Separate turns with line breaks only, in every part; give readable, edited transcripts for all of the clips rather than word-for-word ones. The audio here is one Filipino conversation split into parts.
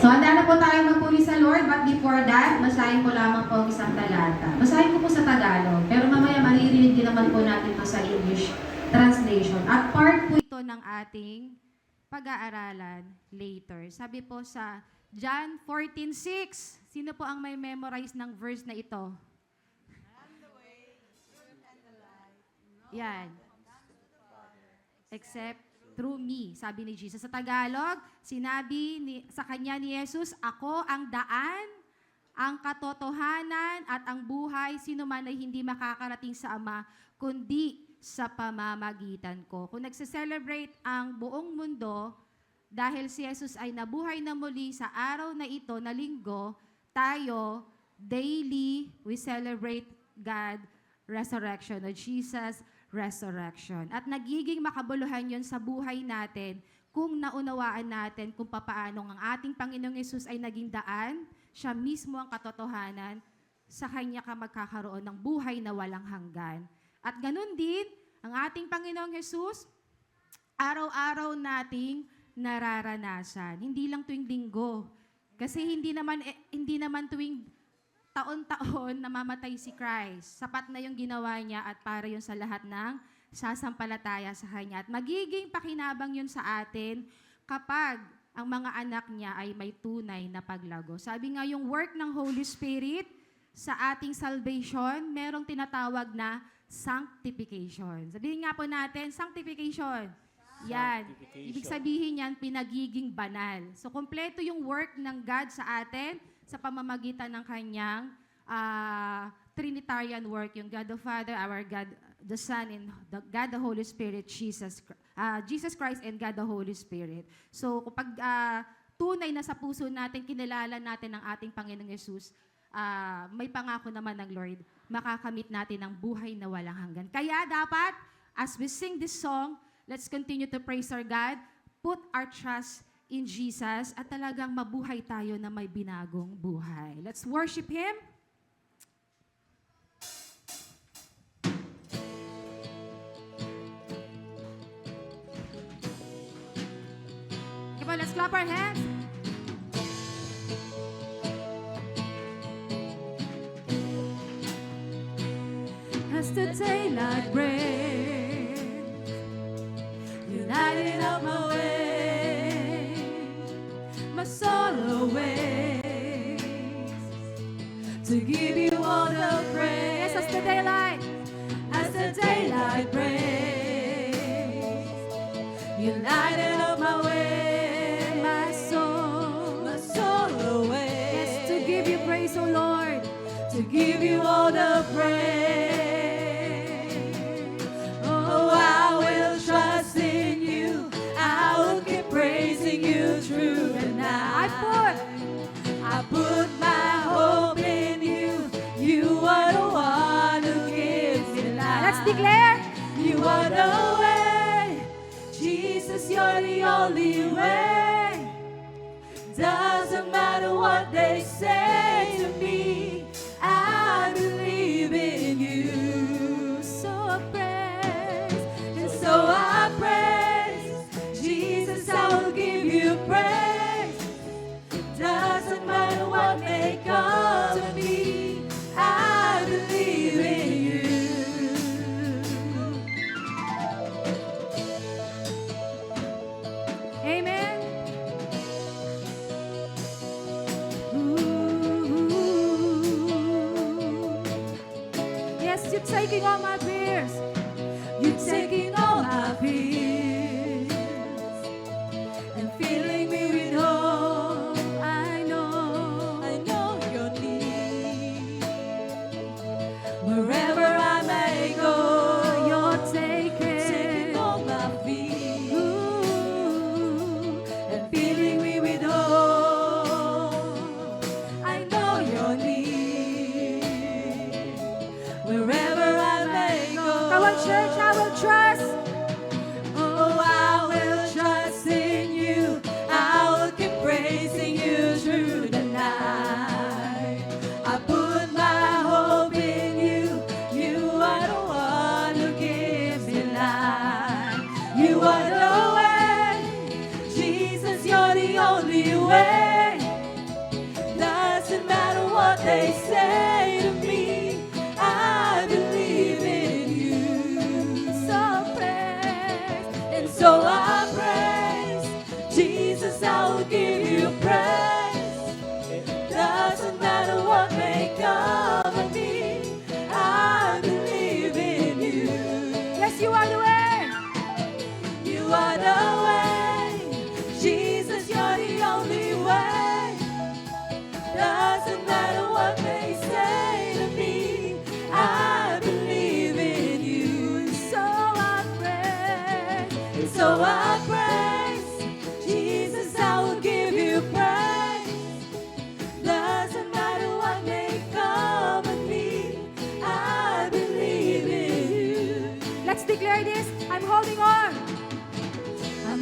So, handa na po tayo magpuri sa Lord, but before that, basahin ko lamang po ang isang talata. Basahin ko po sa Tagalog, pero mamaya maririnig din naman po natin ito sa English translation. At part po ito ng ating pag-aaralan later. Sabi po sa John 14:6, sino po ang may memorize ng verse na ito? Yan. Except through me, sabi ni Jesus. Sa Tagalog, sinabi sa kanya ni Jesus, ako ang daan, ang katotohanan at ang buhay, sino man ay hindi makakarating sa Ama, kundi sa pamamagitan ko. Kung nagse-celebrate ang buong mundo, dahil si Jesus ay nabuhay na muli sa araw na ito, na linggo, tayo, daily, we celebrate God resurrection, o Jesus resurrection. At nagiging makabuluhan yon sa buhay natin kung naunawaan natin kung papaano ang ating Panginoong Yesus ay naging daan, siya mismo ang katotohanan, sa Kanya ka magkakaroon ng buhay na walang hanggan. At ganun din, ang ating Panginoong Yesus, araw-araw nating nararanasan. Hindi lang tuwing linggo. Kasi hindi naman tuwing taon-taon namamatay si Christ. Sapat na yung ginawa niya at para yun sa lahat ng sasampalataya sa Kanya. At magiging pakinabang yun sa atin kapag ang mga anak niya ay may tunay na paglago. Sabi nga yung work ng Holy Spirit sa ating salvation, merong tinatawag na sanctification. Sabihin nga po natin, sanctification. Yan. Ibig sabihin yan, pinagiging banal. So, kompleto yung work ng God sa atin sa pamamagitan ng kanyang Trinitarian work, yung God the Father, our God the Son, and God the Holy Spirit, Jesus Christ and God the Holy Spirit. So, kapag tunay na sa puso natin, kinilala natin ang ating Panginoong Yesus, may pangako naman ng Lord, makakamit natin ang buhay na walang hanggan. Kaya dapat, as we sing this song, let's continue to praise our God, put our trust in Jesus, at talagang mabuhay tayo na may binagong buhay. Let's worship Him. Come on, let's clap our hands. As the daylight breaks, you're lighting up my way, my soul awaits to give you all the praise. As the daylight breaks, you're lighting up my way, my soul awaits. Yes, to give you praise, oh Lord, to give you all the praise. I put my hope in you. You are the one who gives me life. Let's declare. You are the way. Jesus, you're the only way. Doesn't matter what they say to me, I believe in you. So I praise, and so I praise. Jesus, I will give you praise. Doesn't matter what may come to me, I believe in you. Amen. Yes, you're taking all my fears. You're taking all my fears and fears.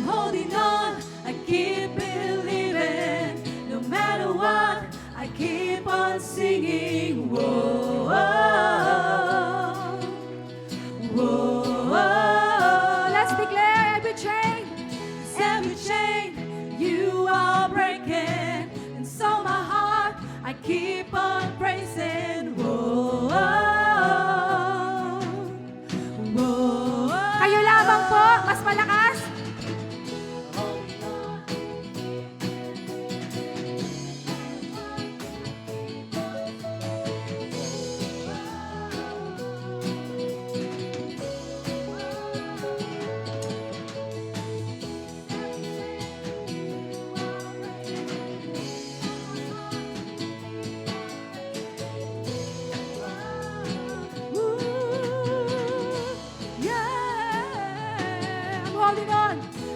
holding on, I keep believing. No matter what, I keep on singing. Whoa, whoa, whoa, whoa.
Let's declare every chain.
Every chain you are breaking, and so my heart I keep on praising. Whoa, whoa, whoa.
Kayo lamang po, mas malakas.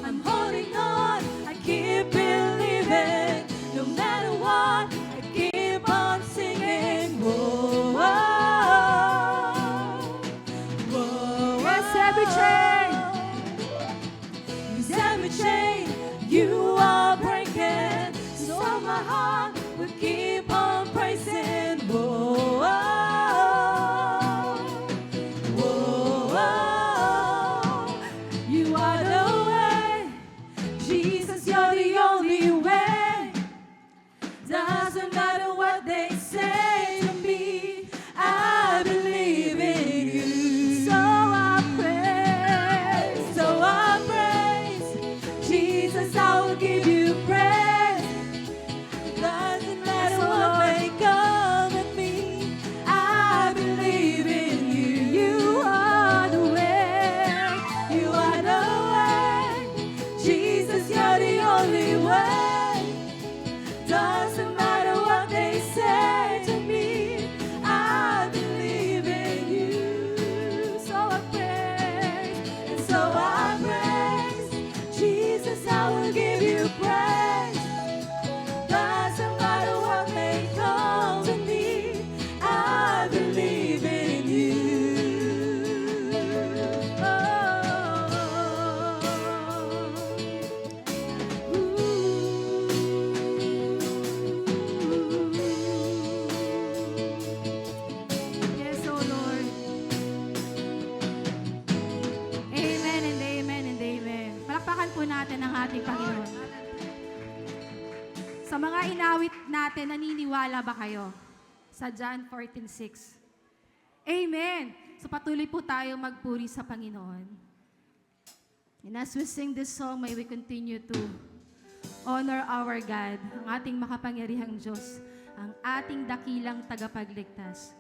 I'm holding on, I keep believing. No matter what, I keep on singing. Whoa, whoa, whoa.
Yes, every chain.
Yes, every chain you are breaking, so my heart will keep on praising. Whoa, whoa, whoa. You are the way, Jesus, you're the only way. Doesn't matter what they say to me, I believe in you. So I praise, Jesus, I will give you praise. Doesn't matter what may come at me, I believe in you. You are the way, you are the way. Jesus, you're the only way. Doesn't matter what they say to me, I believe in you. So I praise, and so I praise. Jesus, I will give you praise. Doesn't matter what may come to me, I believe in you.
Yes, oh Lord. Amen and amen and amen. Palakpakan po natin ang ating Panginoon. Sa mga inawit natin, naniniwala ba kayo? Sa John 14:6. Amen. So patuloy po tayo magpuri sa Panginoon. And as we sing this song, may we continue to honor our God, ang ating makapangyarihang Diyos, ang ating dakilang tagapagligtas.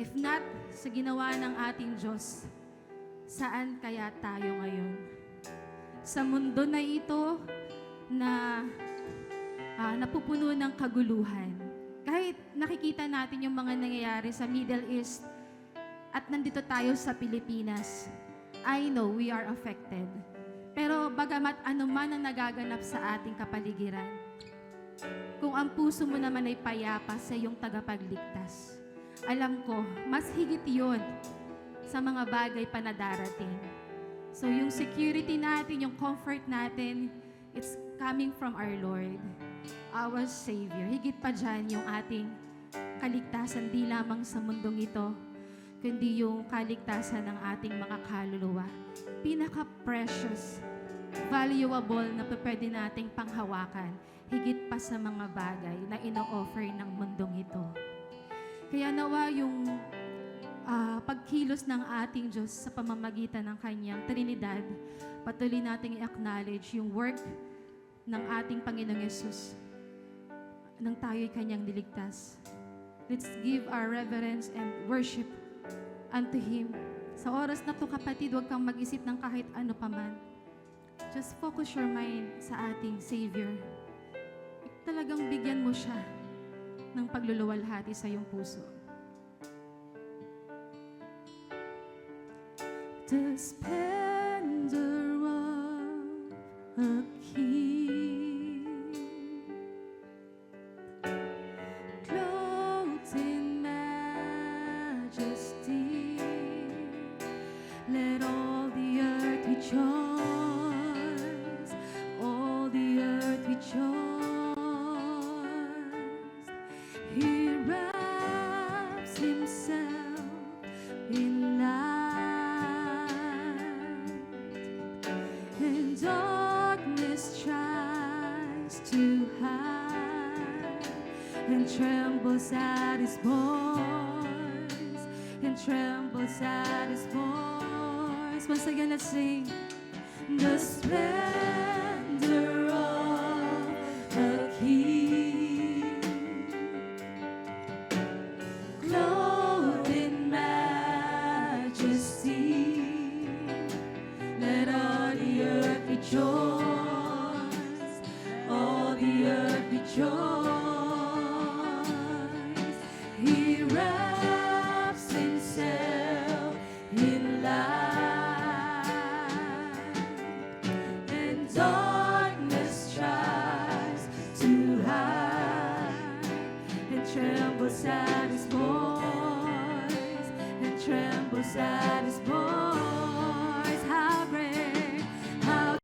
If not, sa ginawa ng ating Diyos, saan kaya tayo ngayon? Sa mundo na ito na napupuno ng kaguluhan. Kahit nakikita natin yung mga nangyayari sa Middle East at nandito tayo sa Pilipinas, I know we are affected. Pero bagamat anuman ang nagaganap sa ating kapaligiran, kung ang puso mo naman ay payapa sa iyong tagapagligtas, alam ko, mas higit yun sa mga bagay pa na darating. So yung security natin, yung comfort natin, it's coming from our Lord, our Savior. Higit pa dyan yung ating kaligtasan, di lamang sa mundong ito, kundi yung kaligtasan ng ating mga kaluluwa. Pinaka-precious, valuable na pwede nating panghawakan, higit pa sa mga bagay na ino-offer ng mundong ito. Kaya nawa yung pagkilos ng ating Diyos sa pamamagitan ng Kanyang Trinidad, patuloy nating i-acknowledge yung work ng ating Panginoong Yesus nang tayo'y Kanyang niligtas. Let's give our reverence and worship unto Him. Sa oras na to, kapatid, huwag kang mag-isip ng kahit ano paman. Just focus your mind sa ating Savior. Talagang bigyan mo siya ng pagluluwalhati sa iyong puso. The splendor of a king, clothed in majesty, let all the earth rejoice.
and trembles at his voice, and trembles at his voice. Once again, let's sing. The splendor of the King, clothed in majesty, let all the earth rejoice, all the earth rejoice. He wraps himself in light, and darkness tries to hide, and trembles at his voice, and trembles at his voice. How great, how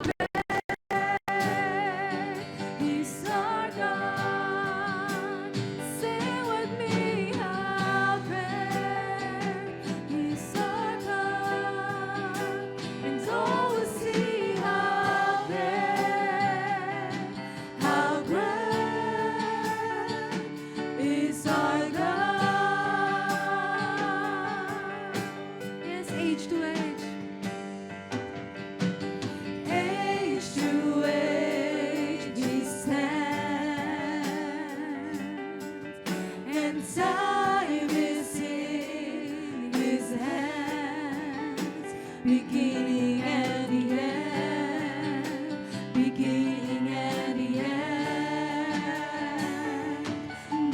He's our God. Sing with me, how great He's our God. And all will see how great is our God. Yes, age to age. Age to age He stands, and time is in His hands, beginning and the end, beginning and the end.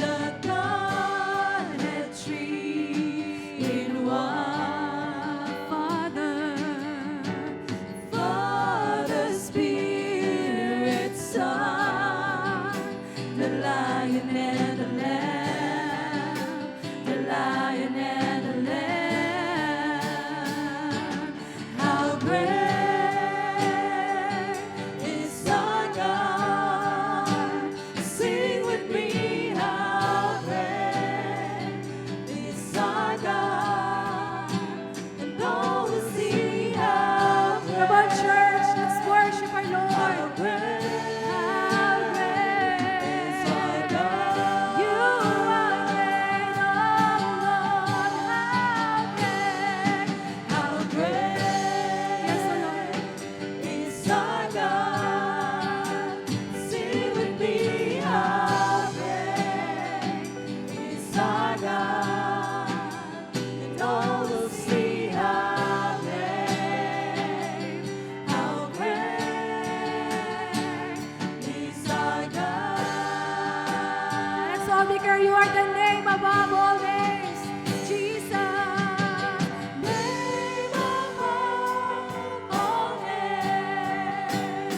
The Godhead three in one, Father, Spirit, Son, the Lion and the Lamb, the Lion and the Lamb. How great is our God. Sing with me, how great is our God. And all will see how great. Come on, church, let's worship our Lord. How great is our God. You are great, oh Lord. How great, yes, oh Lord, is our God. Sing with me, how great is our God. And all will see how great is our God. Let's all declare you are the name above all names, Jesus. Name above all names.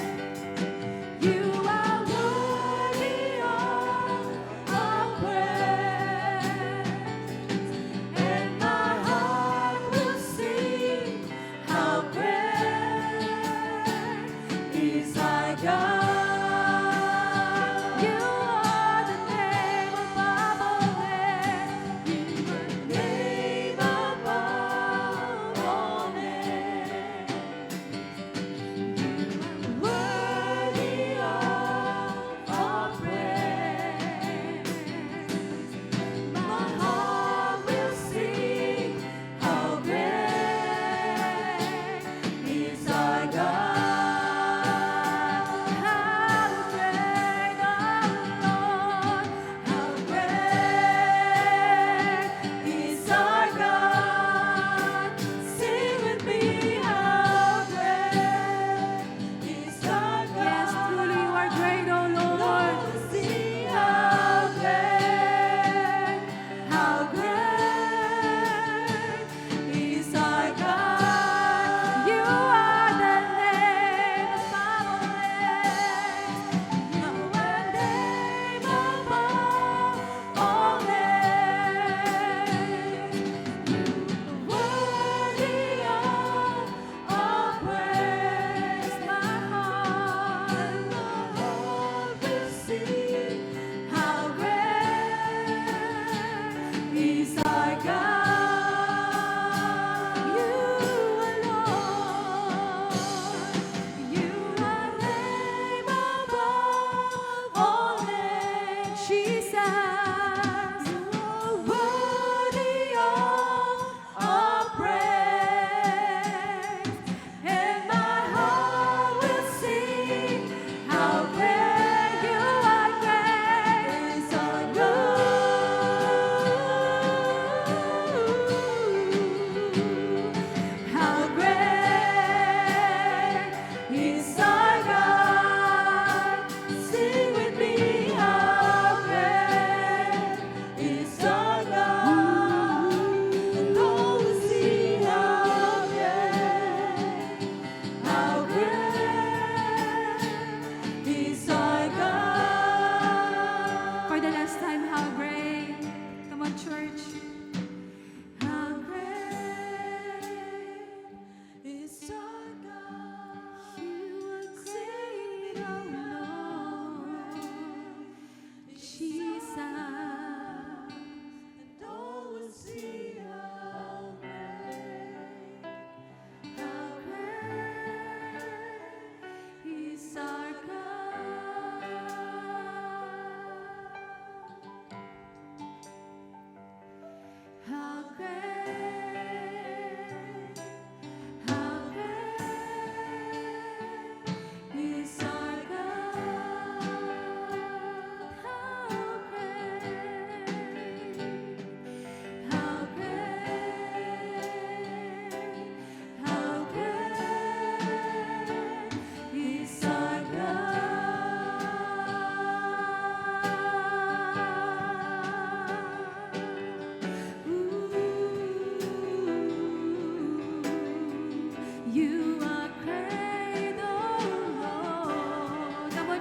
You are worthy of our praise, and my heart will sing how great is our God. You are the name above all names.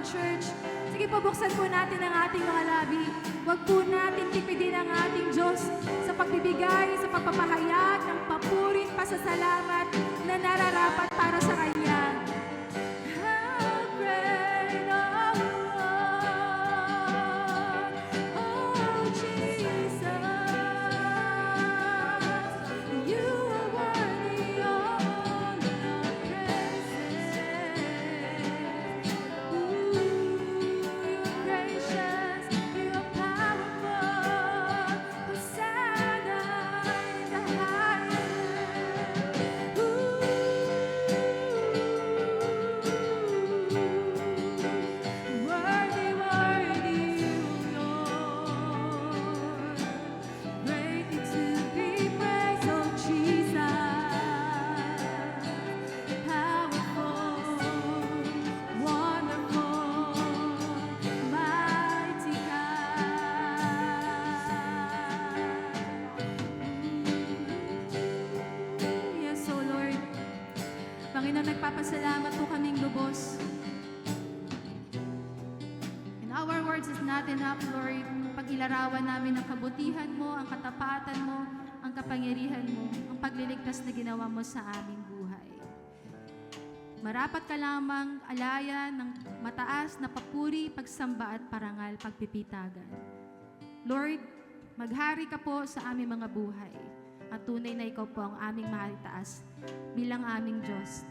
church. Sige po, buksan po natin ang ating mga labi. Huwag po natin tipidin ang ating Diyos sa pagbibigay, sa pagpapahayag ng papurit, pasasalamat na nararapat para sa Kanya. How great, oh Jesus, You are worthy of all our praises. Ooh, You're gracious, You're powerful, Hosanna in the highest. Worthy, worthy, Lord, greatly to be praised, oh Jesus, powerful, wonderful, mighty God. Yes, oh Lord. Panginoon, nagpapasalamat po kaming lubos. And our words is not enough, Lord. Pag-ilarawan namin ang kabutihan mo, ang katapatan mo, ang kapangyarihan mo, ang pagliligtas na ginawa mo sa aming buhay. Marapat ka lamang alaya ng mataas na papuri, pagsamba at parangal, pagpipitagan. Lord, maghari ka po sa aming mga buhay. At tunay na ikaw po ang aming mahalitaas bilang aming Diyos,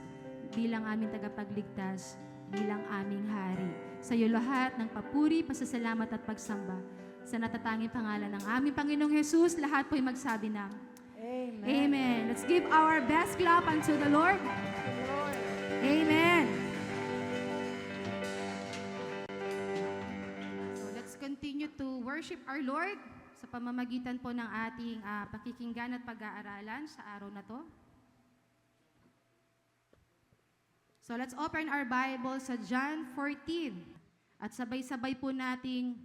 bilang aming tagapagligtas, bilang aming hari. Sa iyo lahat ng papuri, pasasalamat at pagsamba. Sa natatanging pangalan ng aming Panginoong Jesus, lahat po'y magsabi ng
Amen.
Amen. Let's give our best clap unto the Lord. Amen. So let's continue to worship our Lord sa pamamagitan po ng ating pakikinggan at pag-aaralan sa araw na to. So let's open our Bible sa John 14 at sabay-sabay po nating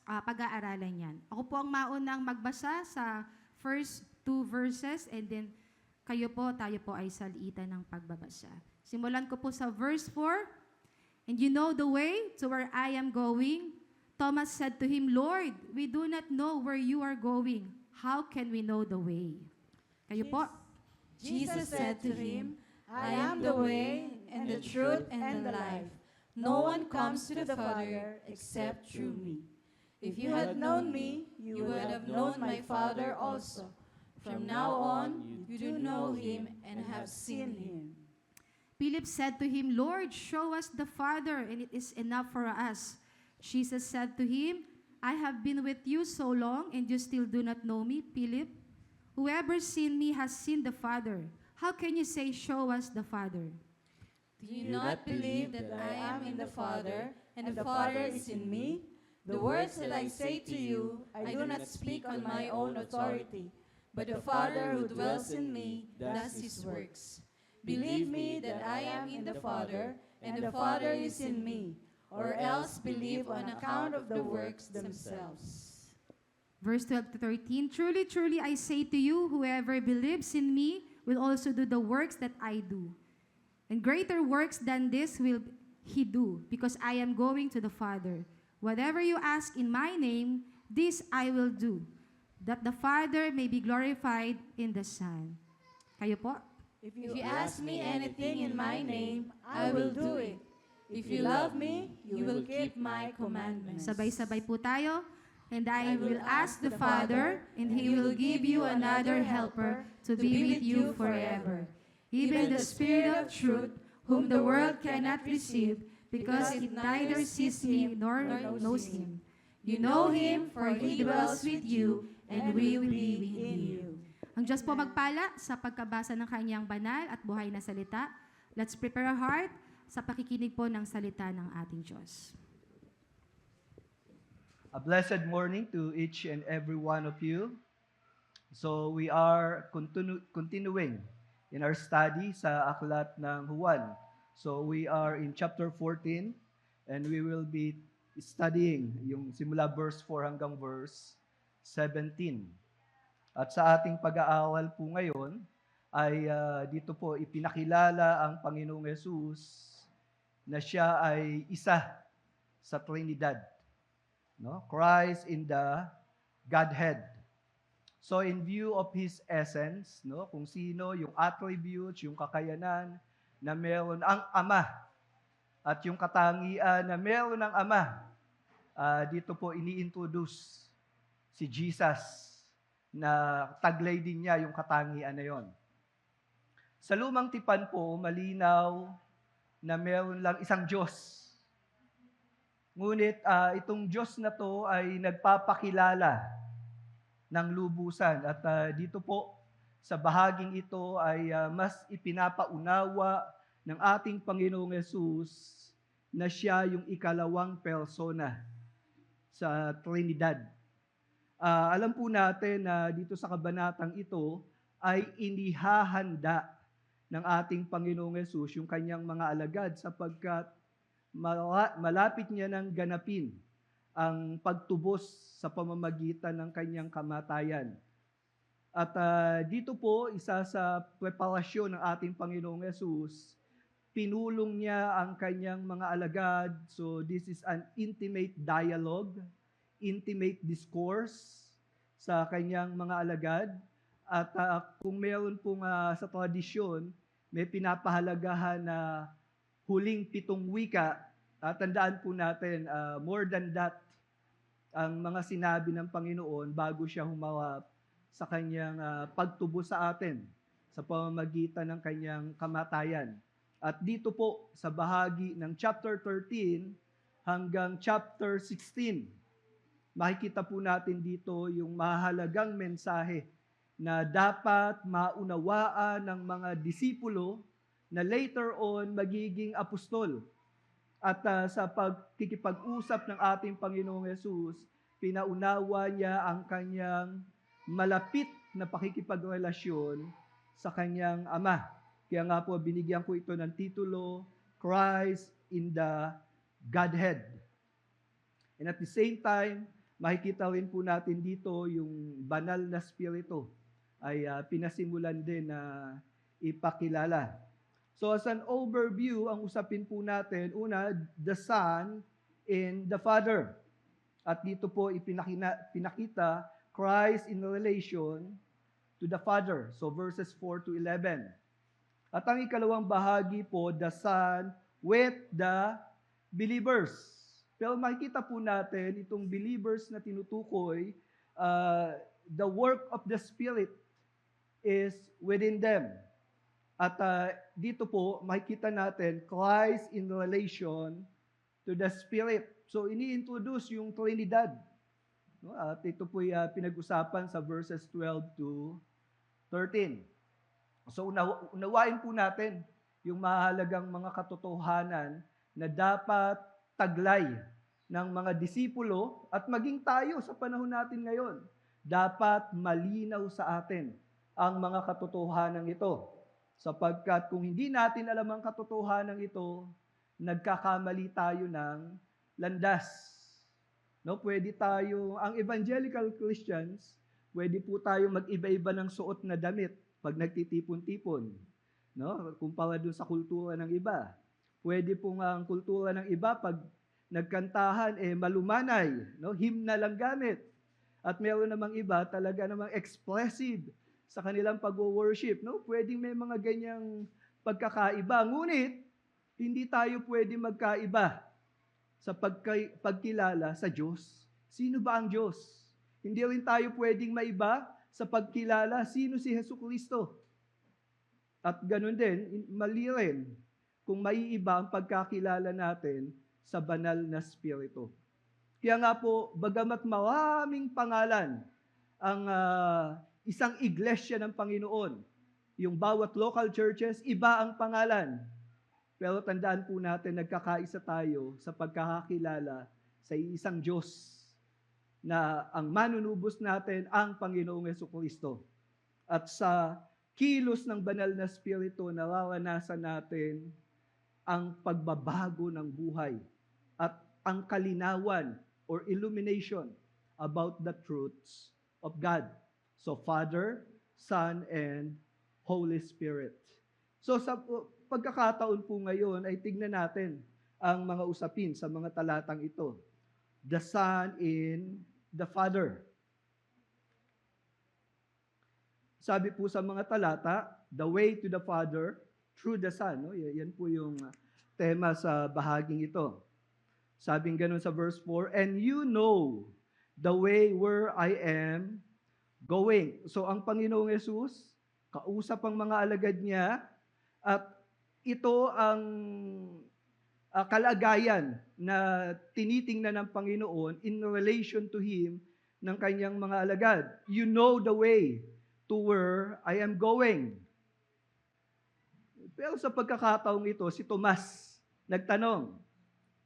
pag-aaralan yan. Ako po ang maunang magbasa sa first 2 verses and then tayo po ay salitan ng pagbabasa. Simulan ko po sa verse 4. And you know the way to where I am going? Thomas said to him, Lord, we do not know where you are going. How can we know the way? Kayo po.
Jesus said to him, I am the way and the truth and the life. No one comes to the Father except through me. If you had known me, you would have known my Father also. From now on, you do know him and have seen him.
Philip said to him, Lord, show us the Father, and it is enough for us. Jesus said to him, I have been with you so long, and you still do not know me, Philip. Whoever seen me has seen the Father. How can you say, show us the Father?
Do you not believe that I am in the Father, and the Father is in me? The words that I say to you, I do not speak on my own authority, but the Father who dwells in me does his works. Believe me that I am in the Father, and the Father is in me, or else believe on account of the works themselves.
Verse 12 to 13, Truly, truly, I say to you, whoever believes in me will also do the works that I do. And greater works than this will he do, because I am going to the Father. Whatever you ask in my name, this I will do, that the Father may be glorified in the Son. Kayo po?
If you ask me anything in my name, I will do it. If you love me, you will keep my commandments.
Sabay-sabay po tayo. And I will ask the Father, and He will give you another helper to be with you forever. Even the Spirit of truth, whom the world cannot receive, because it neither sees Him nor knows Him. You know Him, for He dwells with you, and will be in you. Ang Diyos po magpala sa pagkabasa ng Kanyang banal at buhay na salita. Let's prepare our heart sa pakikinig po ng salita ng ating Diyos.
A blessed morning to each and every one of you. So we are continuing in our study sa aklat ng Juan. So we are in chapter 14 and we will be studying yung simula verse 4 hanggang verse 17. At sa ating pag-aaral po ngayon ay dito po ipinakilala ang Panginoong Yesus na siya ay isa sa Trinidad. No? Christ in the Godhead. So in view of His essence, no, kung sino yung attributes, yung kakayanan na meron ang Ama at yung katangian na meron ng Ama, dito po ini-introduce si Jesus na taglay din niya yung katangian na yon. Sa lumang tipan po, malinaw na meron lang isang Diyos. Ngunit itong Diyos na to ay nagpapakilala ng lubusan. At dito po, sa bahaging ito ay mas ipinapaunawa ng ating Panginoong Yesus na siya yung ikalawang persona sa Trinidad. Alam po natin na dito sa kabanatang ito ay inihahanda ng ating Panginoong Yesus yung kanyang mga alagad sapagkat malapit niya nang ganapin ang pagtubos sa pamamagitan ng kanyang kamatayan. At dito po, isa sa preparasyon ng ating Panginoong Yesus, pinulong niya ang kanyang mga alagad. So this is an intimate dialogue, intimate discourse sa kanyang mga alagad. At kung meron pong sa tradisyon, may pinapahalagahan na huling 7 wika, tandaan po natin, more than that, ang mga sinabi ng Panginoon bago siya humawap sa kanyang pagtubo sa atin sa pamamagitan ng kanyang kamatayan. At dito po, sa bahagi ng chapter 13 hanggang chapter 16, makikita po natin dito yung mahalagang mensahe na dapat maunawaan ng mga disipulo na later on magiging apostol. At sa pagkikipag-usap ng ating Panginoong Yesus, pinaunawa niya ang kanyang malapit na pakikipagrelasyon sa kanyang Ama. Kaya nga po, binigyan ko ito ng titulo, Christ in the Godhead. And at the same time, makikita rin po natin dito yung banal na spirito ay pinasimulan din na ipakilala. So as an overview, ang usapin po natin, una, the Son and the Father. At dito po pinakita Christ in relation to the Father. So verses 4 to 11. At ang ikalawang bahagi po, the Son with the believers. Pero makikita po natin itong believers na tinutukoy, the work of the Spirit is within them. At dito po, makikita natin Christ in relation to the Spirit. So, ini-introduce yung Trinidad. No? At ito po pinag-usapan sa verses 12 to 13. So, unawain po natin yung mahalagang mga katotohanan na dapat taglay ng mga disipulo at maging tayo sa panahon natin ngayon. Dapat malinaw sa atin ang mga katotohanan ito. Sapagkat kung hindi natin alam ang katotohanan ito, nagkakamali tayo ng landas. No, pwede tayo, ang evangelical Christians, pwede po tayo mag-iba-iba ng suot na damit pag nagtitipon-tipon. No, kumpara dun sa kultura ng iba. Pwede pong ang kultura ng iba pag nagkantahan malumanay, no, hymn lang gamit. At meron namang iba talaga namang expressive sa kanilang pag-worship, no? Pwedeng may mga ganyang pagkakaiba. Ngunit, hindi tayo pwede magkaiba sa pagkilala sa Diyos. Sino ba ang Diyos? Hindi rin tayo pwedeng maiba sa pagkilala sino si Jesucristo. At ganun din, mali rin kung maiiba ang pagkakilala natin sa banal na Espiritu. Kaya nga po, bagamat maraming pangalan ang isang iglesia ng Panginoon, yung bawat local churches, iba ang pangalan. Pero tandaan po natin, nagkakaisa tayo sa pagkakakilala sa isang Diyos na ang manunubos natin ang Panginoong Jesucristo. At sa kilos ng banal na Espiritu, nararanasan natin ang pagbabago ng buhay at ang kalinawan or illumination about the truths of God. So Father, Son, and Holy Spirit. So sa pagkakataon po ngayon ay tignan natin ang mga usapin sa mga talatang ito. The Son in the Father. Sabi po sa mga talata, the way to the Father through the Son. No? Yan po yung tema sa bahaging ito. Sabing ganun sa verse 4, and you know the way where I am going. So ang Panginoong Yesus, kausap ang mga alagad niya, at ito ang kalagayan na tinitingnan ng Panginoon in relation to Him ng kanyang mga alagad. You know the way to where I am going. Pero sa pagkakataong ito, si Tomas nagtanong.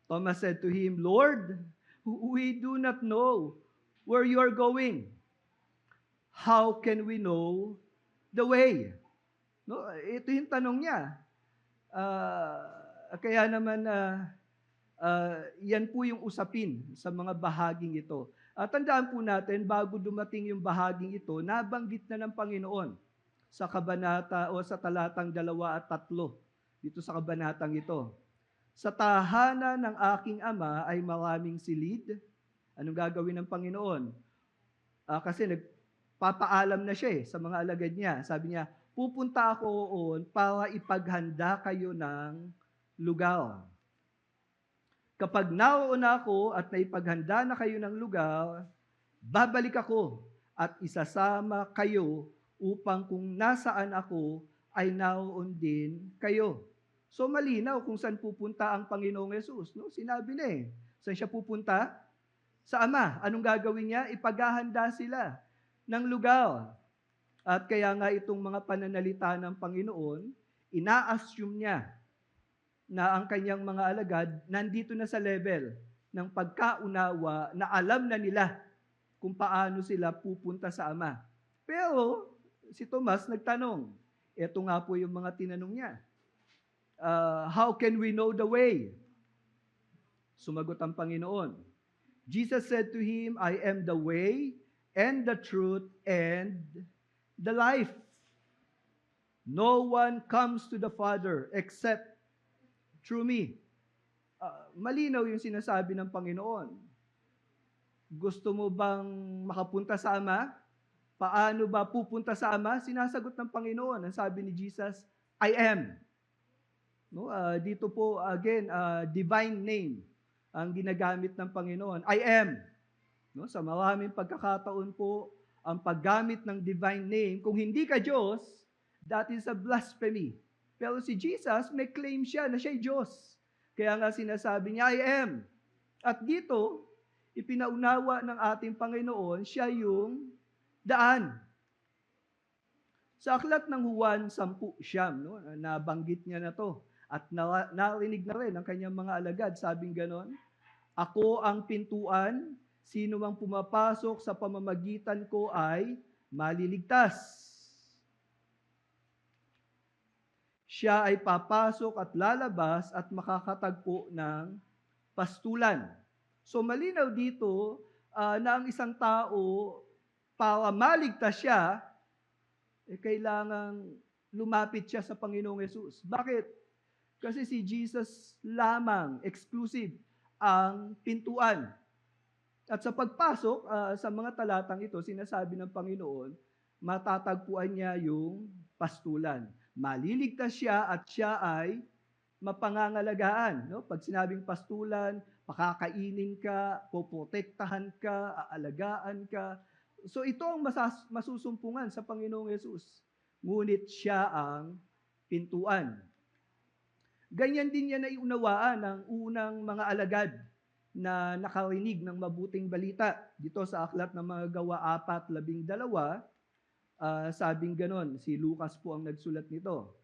Thomas said to him, Lord, we do not know where you are going. How can we know the way? No, ito yung tanong niya. Kaya naman, yan po yung usapin sa mga bahaging ito. Tandaan po natin, bago dumating yung bahaging ito, nabanggit na ng Panginoon sa kabanata o sa talatang 2 at 3 dito sa kabanatang ito. Sa tahanan ng aking ama ay maraming silid. Anong gagawin ng Panginoon? Kasi nagpapaalam na siya sa mga alagad niya. Sabi niya, pupunta ako roon para ipaghanda kayo ng lugar. Kapag naroon ako at naipaghanda na kayo ng lugar, babalik ako at isasama kayo upang kung nasaan ako ay naroon din kayo. So malinaw kung saan pupunta ang Panginoong Yesus. No? Sinabi na saan siya pupunta? Sa Ama. Anong gagawin niya? Ipaghahanda sila ng lugar. At kaya nga itong mga pananalita ng Panginoon, ina-assume niya na ang kanyang mga alagad nandito na sa level ng pagkaunawa na alam na nila kung paano sila pupunta sa Ama. Pero si Tomas nagtanong. Ito nga po yung mga tinanong niya. How can we know the way? Sumagot ang Panginoon. Jesus said to him, I am the way and the truth and the life. No one comes to the Father except through me. Malinaw yung sinasabi ng Panginoon. Gusto mo bang makapunta sa Ama? Paano ba pupunta sa Ama? Sinasagot ng Panginoon. Ang sabi ni Jesus, I am. No, dito po again, divine name ang ginagamit ng Panginoon. I am. No, sa maraming pagkakataon po, ang paggamit ng divine name, kung hindi ka Diyos, that is a blasphemy. Pero si Jesus, may claim siya na siya'y Diyos. Kaya nga sinasabi niya, I am. At dito, ipinaunawa ng ating Panginoon, siya yung daan. Sa aklat ng Juan 10:9, no, nabanggit niya na to. At narinig na rin ang kanyang mga alagad, sabing ganon, ako ang pintuan, sino mang pumapasok sa pamamagitan ko ay maliligtas. Siya ay papasok at lalabas at makakatagpo ng pastulan. So malinaw dito na ang isang tao, para maligtas siya, kailangang lumapit siya sa Panginoong Yesus. Bakit? Kasi si Jesus lamang, exclusive, ang pintuan. At sa pagpasok sa mga talatang ito, sinasabi ng Panginoon, matatagpuan niya yung pastulan. Maliligtas siya at siya ay mapangangalagaan. No? Pag sinabing pastulan, pakakainin ka, poprotektahan ka, aalagaan ka. So ito ang masusumpungan sa Panginoong Yesus. Ngunit siya ang pintuan. Ganyan din niya naiunawaan ng unang mga alagad na nakarinig ng mabuting balita. Dito sa aklat ng mga Gawa 4:12, sabing ganon, si Lucas po ang nagsulat nito.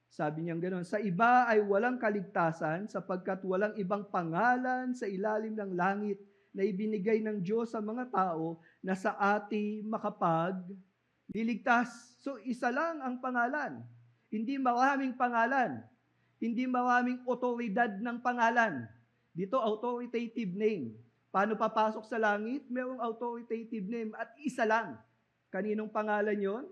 Sabi niya ganon, sa iba ay walang kaligtasan sapagkat walang ibang pangalan sa ilalim ng langit na ibinigay ng Diyos sa mga tao na sa ating makapagliligtas. So isa lang ang pangalan. Hindi maraming pangalan. Hindi maraming otoridad ng pangalan. Dito, authoritative name. Paano papasok sa langit? Merong authoritative name at isa lang. Kaninong pangalan yon?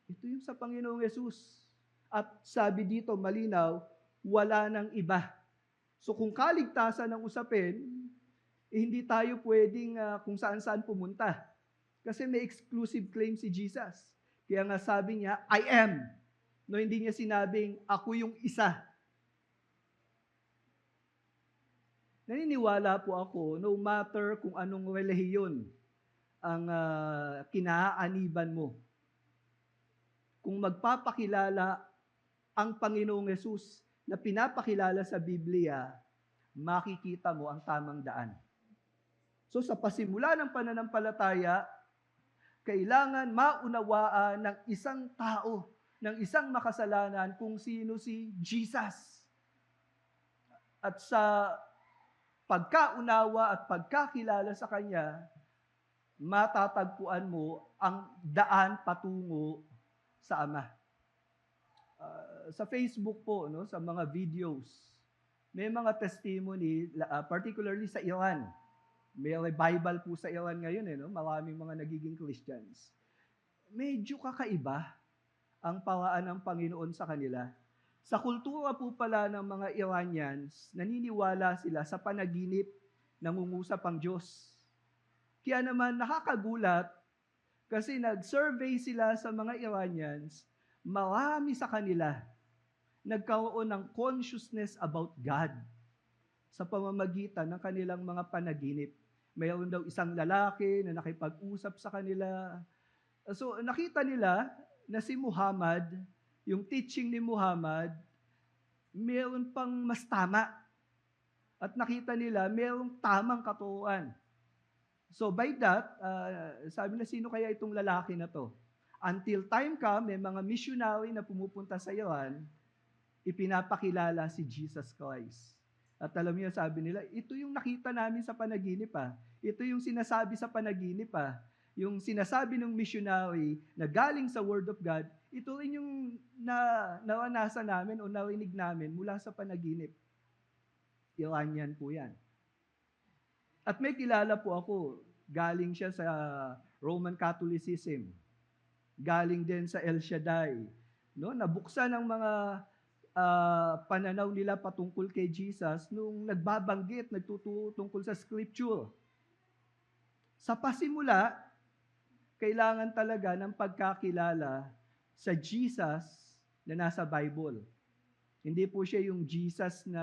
Ito yung sa Panginoong Yesus. At sabi dito, malinaw, wala nang iba. So kung kaligtasan ang usapin, hindi tayo pwedeng kung saan-saan pumunta. Kasi may exclusive claim si Jesus. Kaya nga sabi niya, I am. No, hindi niya sinabing, ako yung isa. Naniniwala po ako, no matter kung anong relihiyon ang kinaaniban mo, kung magpapakilala ang Panginoong Yesus na pinapakilala sa Biblia, makikita mo ang tamang daan. So sa pasimula ng pananampalataya, kailangan maunawaan ng isang tao, ng isang makasalanan kung sino si Jesus. At sa pagkaunawa at pagkakilala sa Kanya, matatagpuan mo ang daan patungo sa Ama. Sa Facebook po, no, sa mga videos, may mga testimony, particularly sa Iran. May revival po sa Iran ngayon, no? Maraming mga nagiging Christians. Medyo kakaiba ang paraan ng Panginoon sa kanila. Sa kultura po pala ng mga Iranians, naniniwala sila sa panaginip, nangungusap ang Diyos. Kaya naman nakakagulat kasi nag-survey sila sa mga Iranians, marami sa kanila nagkaroon ng consciousness about God sa pamamagitan ng kanilang mga panaginip. Mayroon daw isang lalaki na nakipag-usap sa kanila. So nakita nila na si Muhammad, yung teaching ni Muhammad, mayroon pang mas tama. At nakita nila mayroong tamang katuruan. So by that, sabi na sino kaya itong lalaki na to? Until time come, may mga missionary na pumupunta sa Iran, ipinapakilala si Jesus Christ. At alam niyo, sabi nila, ito yung nakita namin sa panaginip pa. Ito yung sinasabi sa panaginip pa. Yung sinasabi ng missionary na galing sa Word of God, ito rin yung naranasan namin o narinig namin mula sa panaginip. Iranian po yan. At may kilala po ako, galing siya sa Roman Catholicism. Galing din sa El Shaddai. No? Nabuksan ang mga pananaw nila patungkol kay Jesus nung nagbabanggit, nagtuturo tungkol sa Scripture. Sa pasimula, kailangan talaga ng pagkakilala sa Jesus na nasa Bible. Hindi po siya yung Jesus na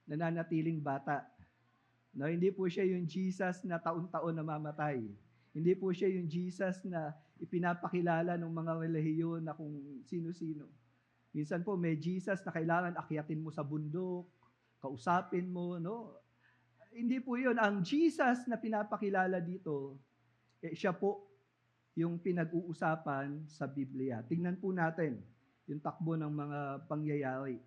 nananatiling bata. No, hindi po siya yung Jesus na taon-taon namamatay. Hindi po siya yung Jesus na ipinapakilala ng mga relihiyon na kung sino-sino. Minsan po may Jesus na kailangan akyatin mo sa bundok, kausapin mo, no? Hindi po 'yun. Ang Jesus na pinapakilala dito, siya po yung pinag-uusapan sa Biblia. Tingnan po natin yung takbo ng mga pangyayari.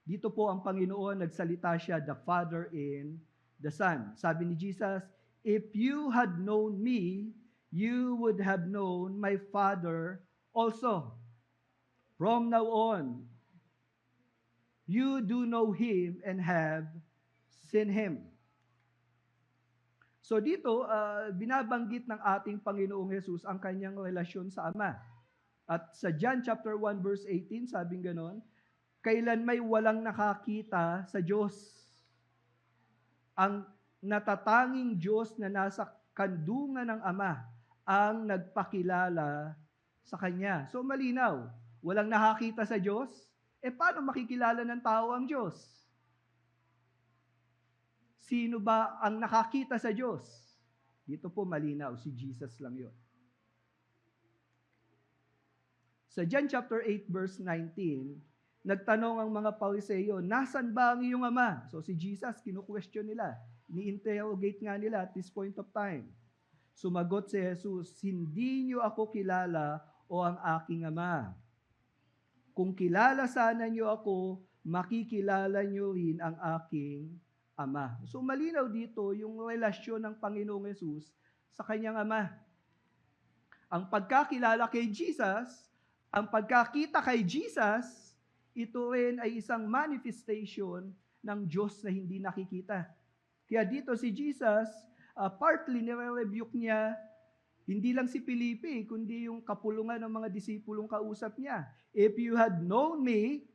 Dito po ang Panginoon, nagsalita siya, the Father and the Son. Sabi ni Jesus, if you had known me, you would have known my Father also. From now on, you do know Him and have seen Him. So dito, binabanggit ng ating Panginoong Hesus ang kanyang relasyon sa Ama. At sa John chapter 1 verse 18, sabing ganon, kailan may walang nakakita sa Diyos. Ang natatanging Diyos na nasa kandungan ng Ama ang nagpakilala sa Kanya. So malinaw, walang nakakita sa Diyos, paano makikilala ng tao ang Diyos? Sino ba ang nakakita sa Diyos? Dito po malinaw, si Jesus lang yon. Sa John chapter 8 verse 19, nagtanong ang mga Pariseo, nasan ba ang iyong Ama? So si Jesus, kinu-question nila. Ni-interrogate nga nila at this point of time. Sumagot si Jesus, hindi niyo ako kilala o ang aking Ama. Kung kilala sana niyo ako, makikilala niyo rin ang aking Ama. So malinaw dito yung relasyon ng Panginoong Hesus sa kanyang Ama. Ang pagkakilala kay Jesus, ang pagkakita kay Jesus, ito rin ay isang manifestation ng Diyos na hindi nakikita. Kaya dito si Jesus, partly nire-rebuke niya, hindi lang si Felipe, kundi yung kapulungan ng mga disipulong kausap niya. If you had known me,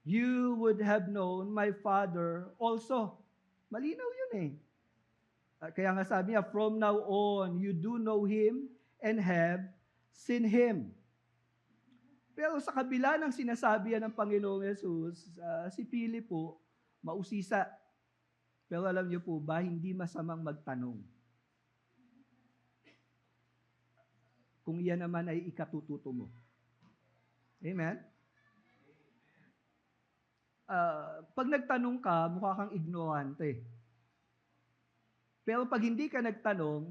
you would have known my Father also. Malinaw yun eh. Kaya nga sabi niya, from now on, you do know Him and have seen Him. Pero sa kabila ng sinasabi yan ng Panginoong Yesus, si Philip po, mausisa. Pero alam niyo po ba, hindi masamang magtanong. Kung iyan naman ay ikatututo mo. Amen? Pag nagtanong ka, mukha kang ignorante. Pero pag hindi ka nagtanong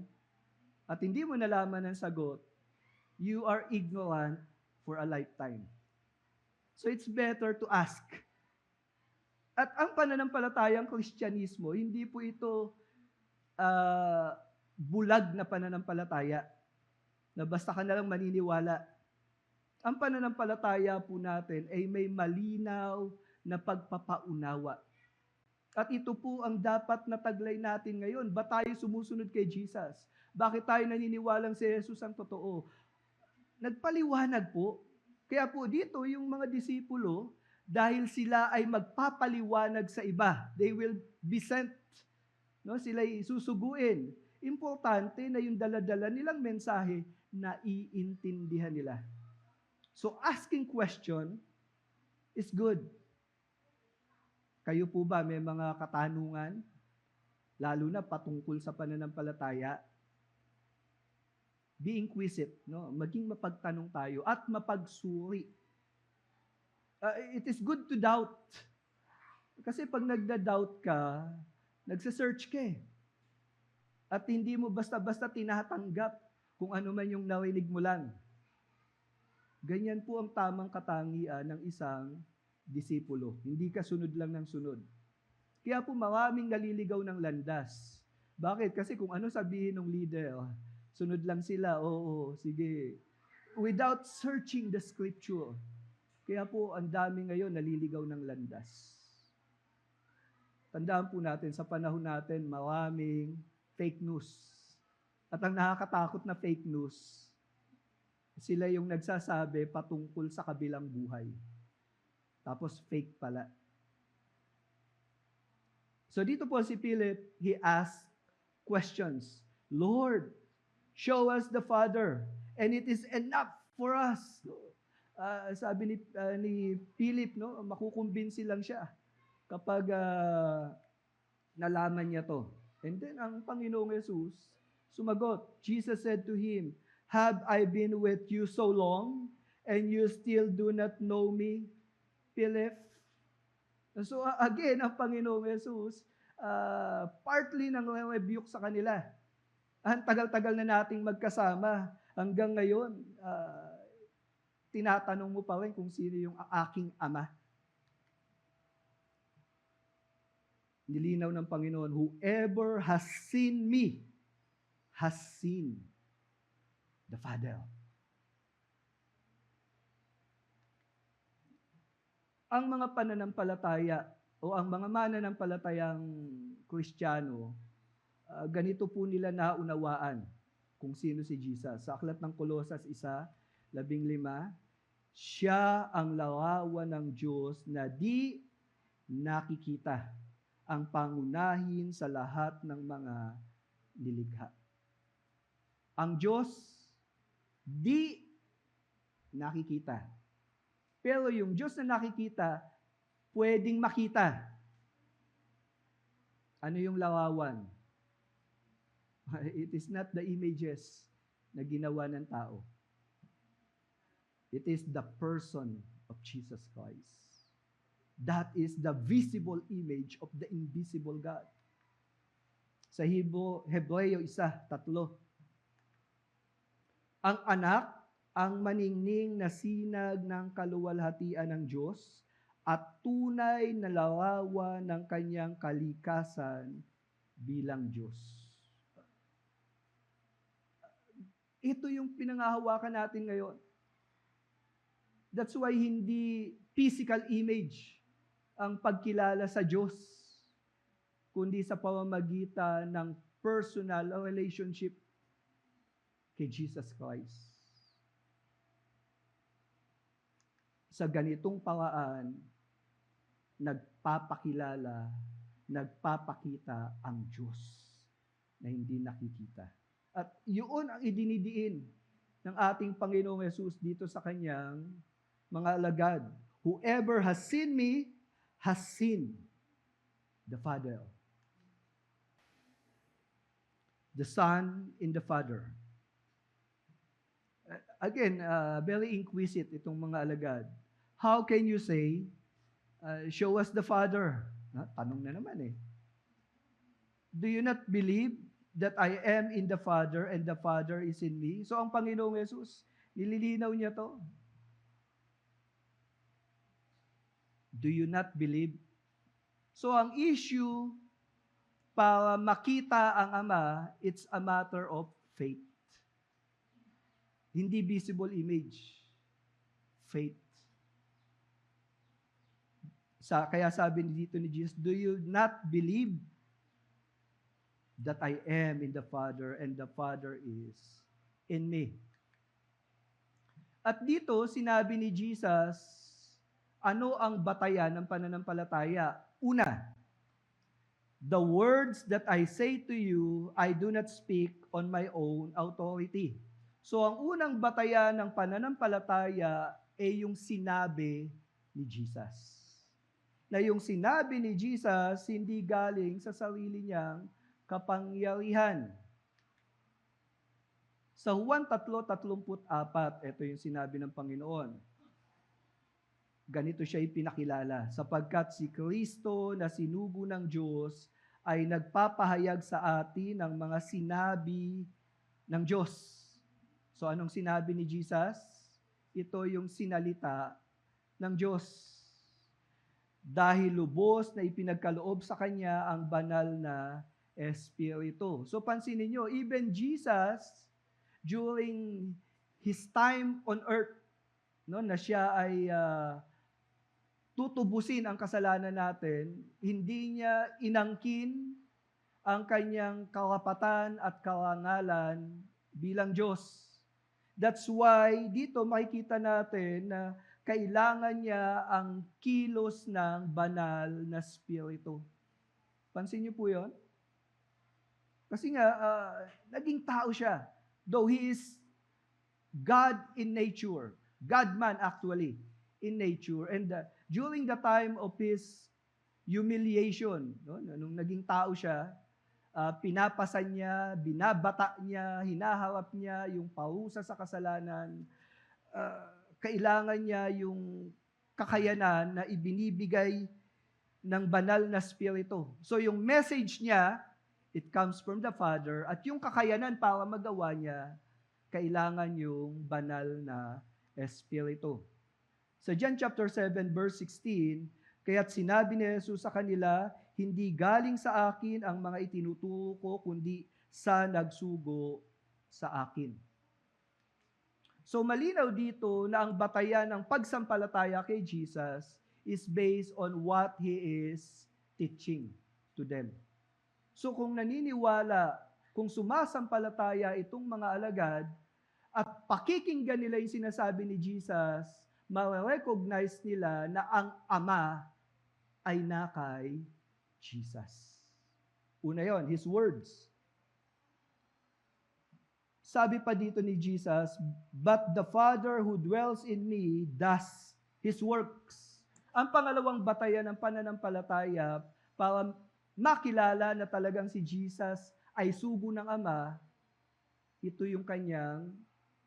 at hindi mo nalaman ang sagot, you are ignorant for a lifetime. So it's better to ask. At ang pananampalatayang Kristyanismo, hindi po ito bulag na pananampalataya na basta ka na lang maniniwala. Ang pananampalataya po natin ay may malinaw na pagpapaunawa. At ito po ang dapat na taglay natin ngayon. Ba tayo sumusunod kay Jesus? Bakit tayo naniniwalang si Jesus ang totoo? Nagpaliwanag po. Kaya po dito yung mga disipulo, dahil sila ay magpapaliwanag sa iba. They will be sent. No? Sila'y susuguin. Importante na yung dala-dala nilang mensahe na iintindihan nila. So asking question is good. Kayo po ba may mga katanungan, lalo na patungkol sa pananampalataya? Be inquisitive, no? Maging mapagtanong tayo at mapagsuri. It is good to doubt. Kasi pag nagda-doubt ka, nagsa-search ka eh. At hindi mo basta-basta tinatanggap kung ano man yung narinig mo lang. Ganyan po ang tamang katangian ng isang disipulo. Hindi ka sunod lang ng sunod. Kaya po maraming naliligaw ng landas. Bakit? Kasi kung ano sabihin ng leader, sunod lang sila, oo, sige. Without searching the scripture. Kaya po ang dami ngayon naliligaw ng landas. Tandaan po natin, sa panahon natin, maraming fake news. At ang nakakatakot na fake news, sila yung nagsasabi patungkol sa kabilang buhay. Tapos fake pala. So dito po si Philip, he asked questions. Lord, show us the Father, and it is enough for us. Sabi ni Philip, no, makukumbinsi lang siya kapag nalaman niya to. And then ang Panginoong Jesus sumagot. Jesus said to him, have I been with you so long, and you still do not know me, Philip? So again, ang Panginoong Jesus, partly nang rebuke sa kanila. Ang tagal-tagal na nating magkasama. Hanggang ngayon, tinatanong mo pa rin kung sino yung aking ama. Nilinaw ng Panginoon, whoever has seen me has seen the Father. Ang mga pananampalataya o ang mga mananampalatayang Kristiyano, ganito po nila naunawaan kung sino si Jesus. Sa aklat ng Kolosas 1:15, siya ang larawan ng Diyos na di nakikita, ang pangunahin sa lahat ng mga nilikha. Ang Diyos di nakikita. Pero yung Diyos na nakikita, pwedeng makita. Ano yung larawan? It is not the images na ginawa ng tao. It is the person of Jesus Christ. That is the visible image of the invisible God. Sa Hebreo 1:3, ang anak, ang maningning na sinag ng kaluwalhatian ng Diyos at tunay na larawan ng kanyang kalikasan bilang Diyos. Ito yung pinangahawakan natin ngayon. That's why hindi physical image ang pagkilala sa Diyos, kundi sa pamamagitan ng personal relationship kay Jesus Christ. Sa ganitong paraan, nagpapakilala, nagpapakita ang Diyos na hindi nakikita. At yun ang idinidiin ng ating Panginoong Yesus dito sa kanyang mga alagad. Whoever has seen me has seen the Father. The Son in the Father. Again, very inquisitive itong mga alagad. How can you say, show us the Father? Tanong na naman eh. Do you not believe that I am in the Father and the Father is in me? So ang Panginoong Yesus, nililinaw niya to. Do you not believe? So ang issue para makita ang Ama, it's a matter of faith. Hindi visible image. Faith. Kaya sabi dito ni Jesus, do you not believe that I am in the Father and the Father is in me? At dito, sinabi ni Jesus, ano ang batayan ng pananampalataya? Una, the words that I say to you, I do not speak on my own authority. So ang unang batayan ng pananampalataya ay yung sinabi ni Jesus. Na yung sinabi ni Jesus, hindi galing sa sarili niyang kapangyarihan. Sa Juan 3:34, ito yung sinabi ng Panginoon. Ganito siya ipinakilala, sapagkat si Kristo na sinugo ng Diyos ay nagpapahayag sa atin ng mga sinabi ng Diyos. So anong sinabi ni Jesus? Ito yung sinalita ng Diyos. Dahil lubos na ipinagkaloob sa Kanya ang banal na Espiritu. So pansinin nyo, even Jesus, during His time on earth, no, na siya ay tutubusin ang kasalanan natin, hindi niya inangkin ang kanyang karapatan at karangalan bilang Diyos. That's why dito makikita natin na kailangan niya ang kilos ng banal na Espiritu. Pansin niyo po yun? Kasi nga, naging tao siya. Though He is God in nature. God-man actually, in nature. And during the time of His humiliation, no, nung naging tao siya, pinapasan niya, binabata niya, hinaharap niya yung parusa sa kasalanan. Kailangan niya yung kakayanan na ibinibigay ng banal na Espiritu. So yung message niya, it comes from the Father, at yung kakayanan para magawa niya, kailangan yung banal na Espiritu. Sa John chapter 7 verse 16, kaya't sinabi ni Jesus sa kanila, hindi galing sa akin ang mga itinuturo ko, kundi sa nagsugo sa akin. So malinaw dito na ang batayan ng pagsampalataya kay Jesus is based on what He is teaching to them. So kung naniniwala, kung sumasampalataya itong mga alagad, at pakikinggan nila yung sinasabi ni Jesus, ma-recognize nila na ang Ama ay nakay Jesus. Una yon, His words. Sabi pa dito ni Jesus, but the Father who dwells in me does His works. Ang pangalawang batayan ng pananampalataya para makilala na talagang si Jesus ay sugo ng Ama, ito yung kanyang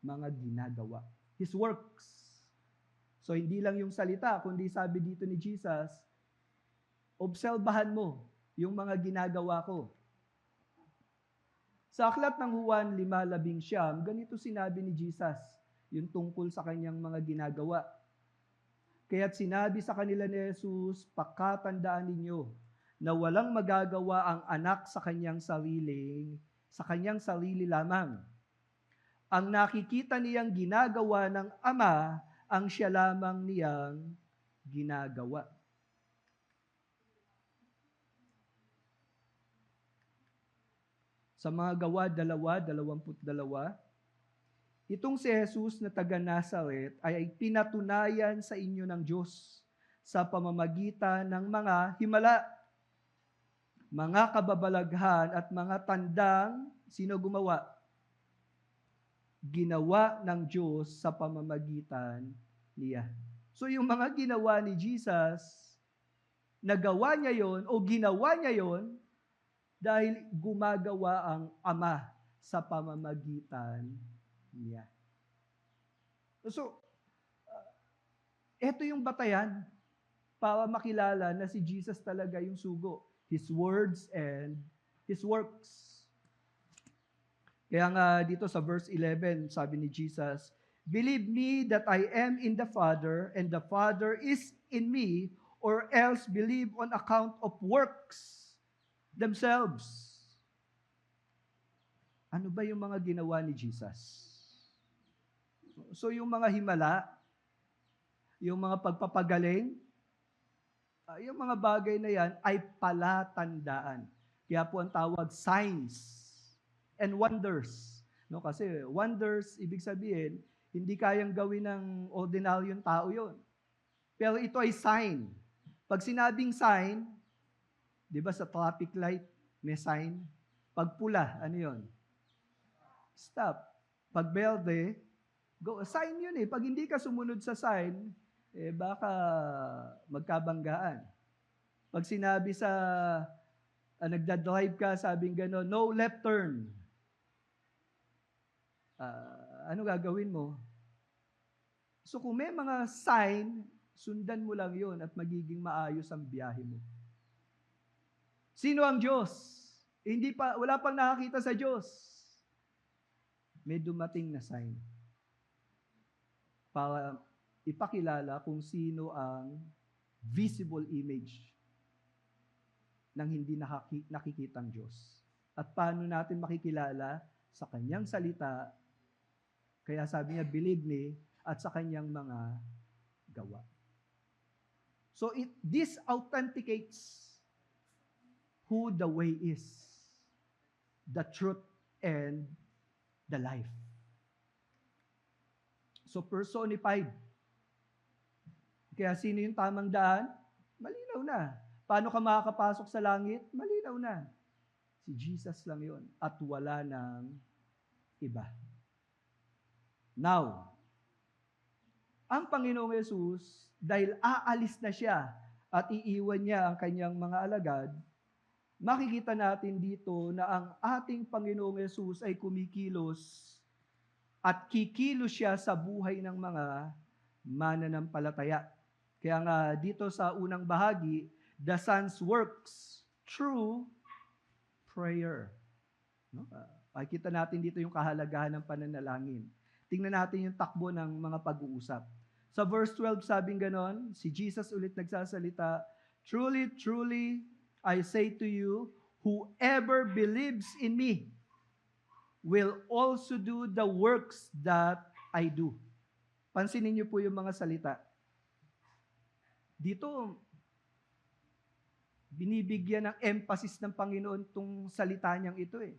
mga ginagawa. His works. So hindi lang yung salita, kundi sabi dito ni Jesus, obserbahan mo yung mga ginagawa ko. Sa aklat ng Juan 5:19, ganito sinabi ni Jesus, yung tungkol sa kanyang mga ginagawa. Kaya't sinabi sa kanila ni Jesus, pakatandaan ninyo na walang magagawa ang anak sa kanyang sarili lamang. Ang nakikita niyang ginagawa ng Ama, ang siya lamang niyang ginagawa. Sa mga Gawa 2:22, itong si Jesus na taga Nazaret ay pinatunayan sa inyo ng Diyos sa pamamagitan ng mga himala, mga kababalaghan at mga tandang sino gumawa? Ginawa ng Diyos sa pamamagitan niya. So yung mga ginawa ni Jesus, nagawa niya yon o ginawa niya yon dahil gumagawa ang Ama sa pamamagitan niya. So, ito yung batayan para makilala na si Jesus talaga yung sugo. His words and His works. Kaya nga dito sa verse 11, sabi ni Jesus, "Believe me that I am in the Father and the Father is in me, or else believe on account of works themselves." Ano ba yung mga ginawa ni Jesus? So yung mga himala, yung mga pagpapagaling, yung mga bagay na yan ay palatandaan. Kaya po ang tawag signs and wonders. No, kasi wonders, ibig sabihin, hindi kayang gawin ng ordinaryong tao yon. Pero ito ay sign. Pag sinabing sign, di ba sa traffic light, may sign. Pag pula, ano yon? Stop. Pag berde, go. Sign yun eh. Pag hindi ka sumunod sa sign, baka magkabanggaan. Pag sinabi sa nagdadrive ka, sabing gano'n, no left turn. Ano gagawin mo? So kung may mga sign, sundan mo lang yon at magiging maayos ang biyahe mo. Sino ang Diyos? Wala pang nakakita sa Diyos. May dumating na sign para ipakilala kung sino ang visible image ng hindi nakikitang Diyos. At paano natin makikilala? Sa kanyang salita, kaya sabi niya, believe me, at sa kanyang mga gawa. So this authenticates who the way is, the truth, and the life. So personified. Kaya sino yung tamang daan? Malinaw na. Paano ka makakapasok sa langit? Malinaw na. Si Jesus lang yon at wala ng iba. Now, ang Panginoong Yesus, dahil aalis na siya at iiwan niya ang kanyang mga alagad, makikita natin dito na ang ating Panginoong Yesus ay kumikilos at kikilos siya sa buhay ng mga mananampalataya. Kaya nga dito sa unang bahagi, the Son's works through prayer. No? Makikita natin dito yung kahalagahan ng pananalangin. Tingnan natin yung takbo ng mga pag-uusap. Sa verse 12, sabing ganon, si Jesus ulit nagsasalita, "Truly, truly, I say to you, whoever believes in me will also do the works that I do." Pansinin niyo po yung mga salita. Dito, binibigyan ng emphasis ng Panginoon itong salita niyang ito eh.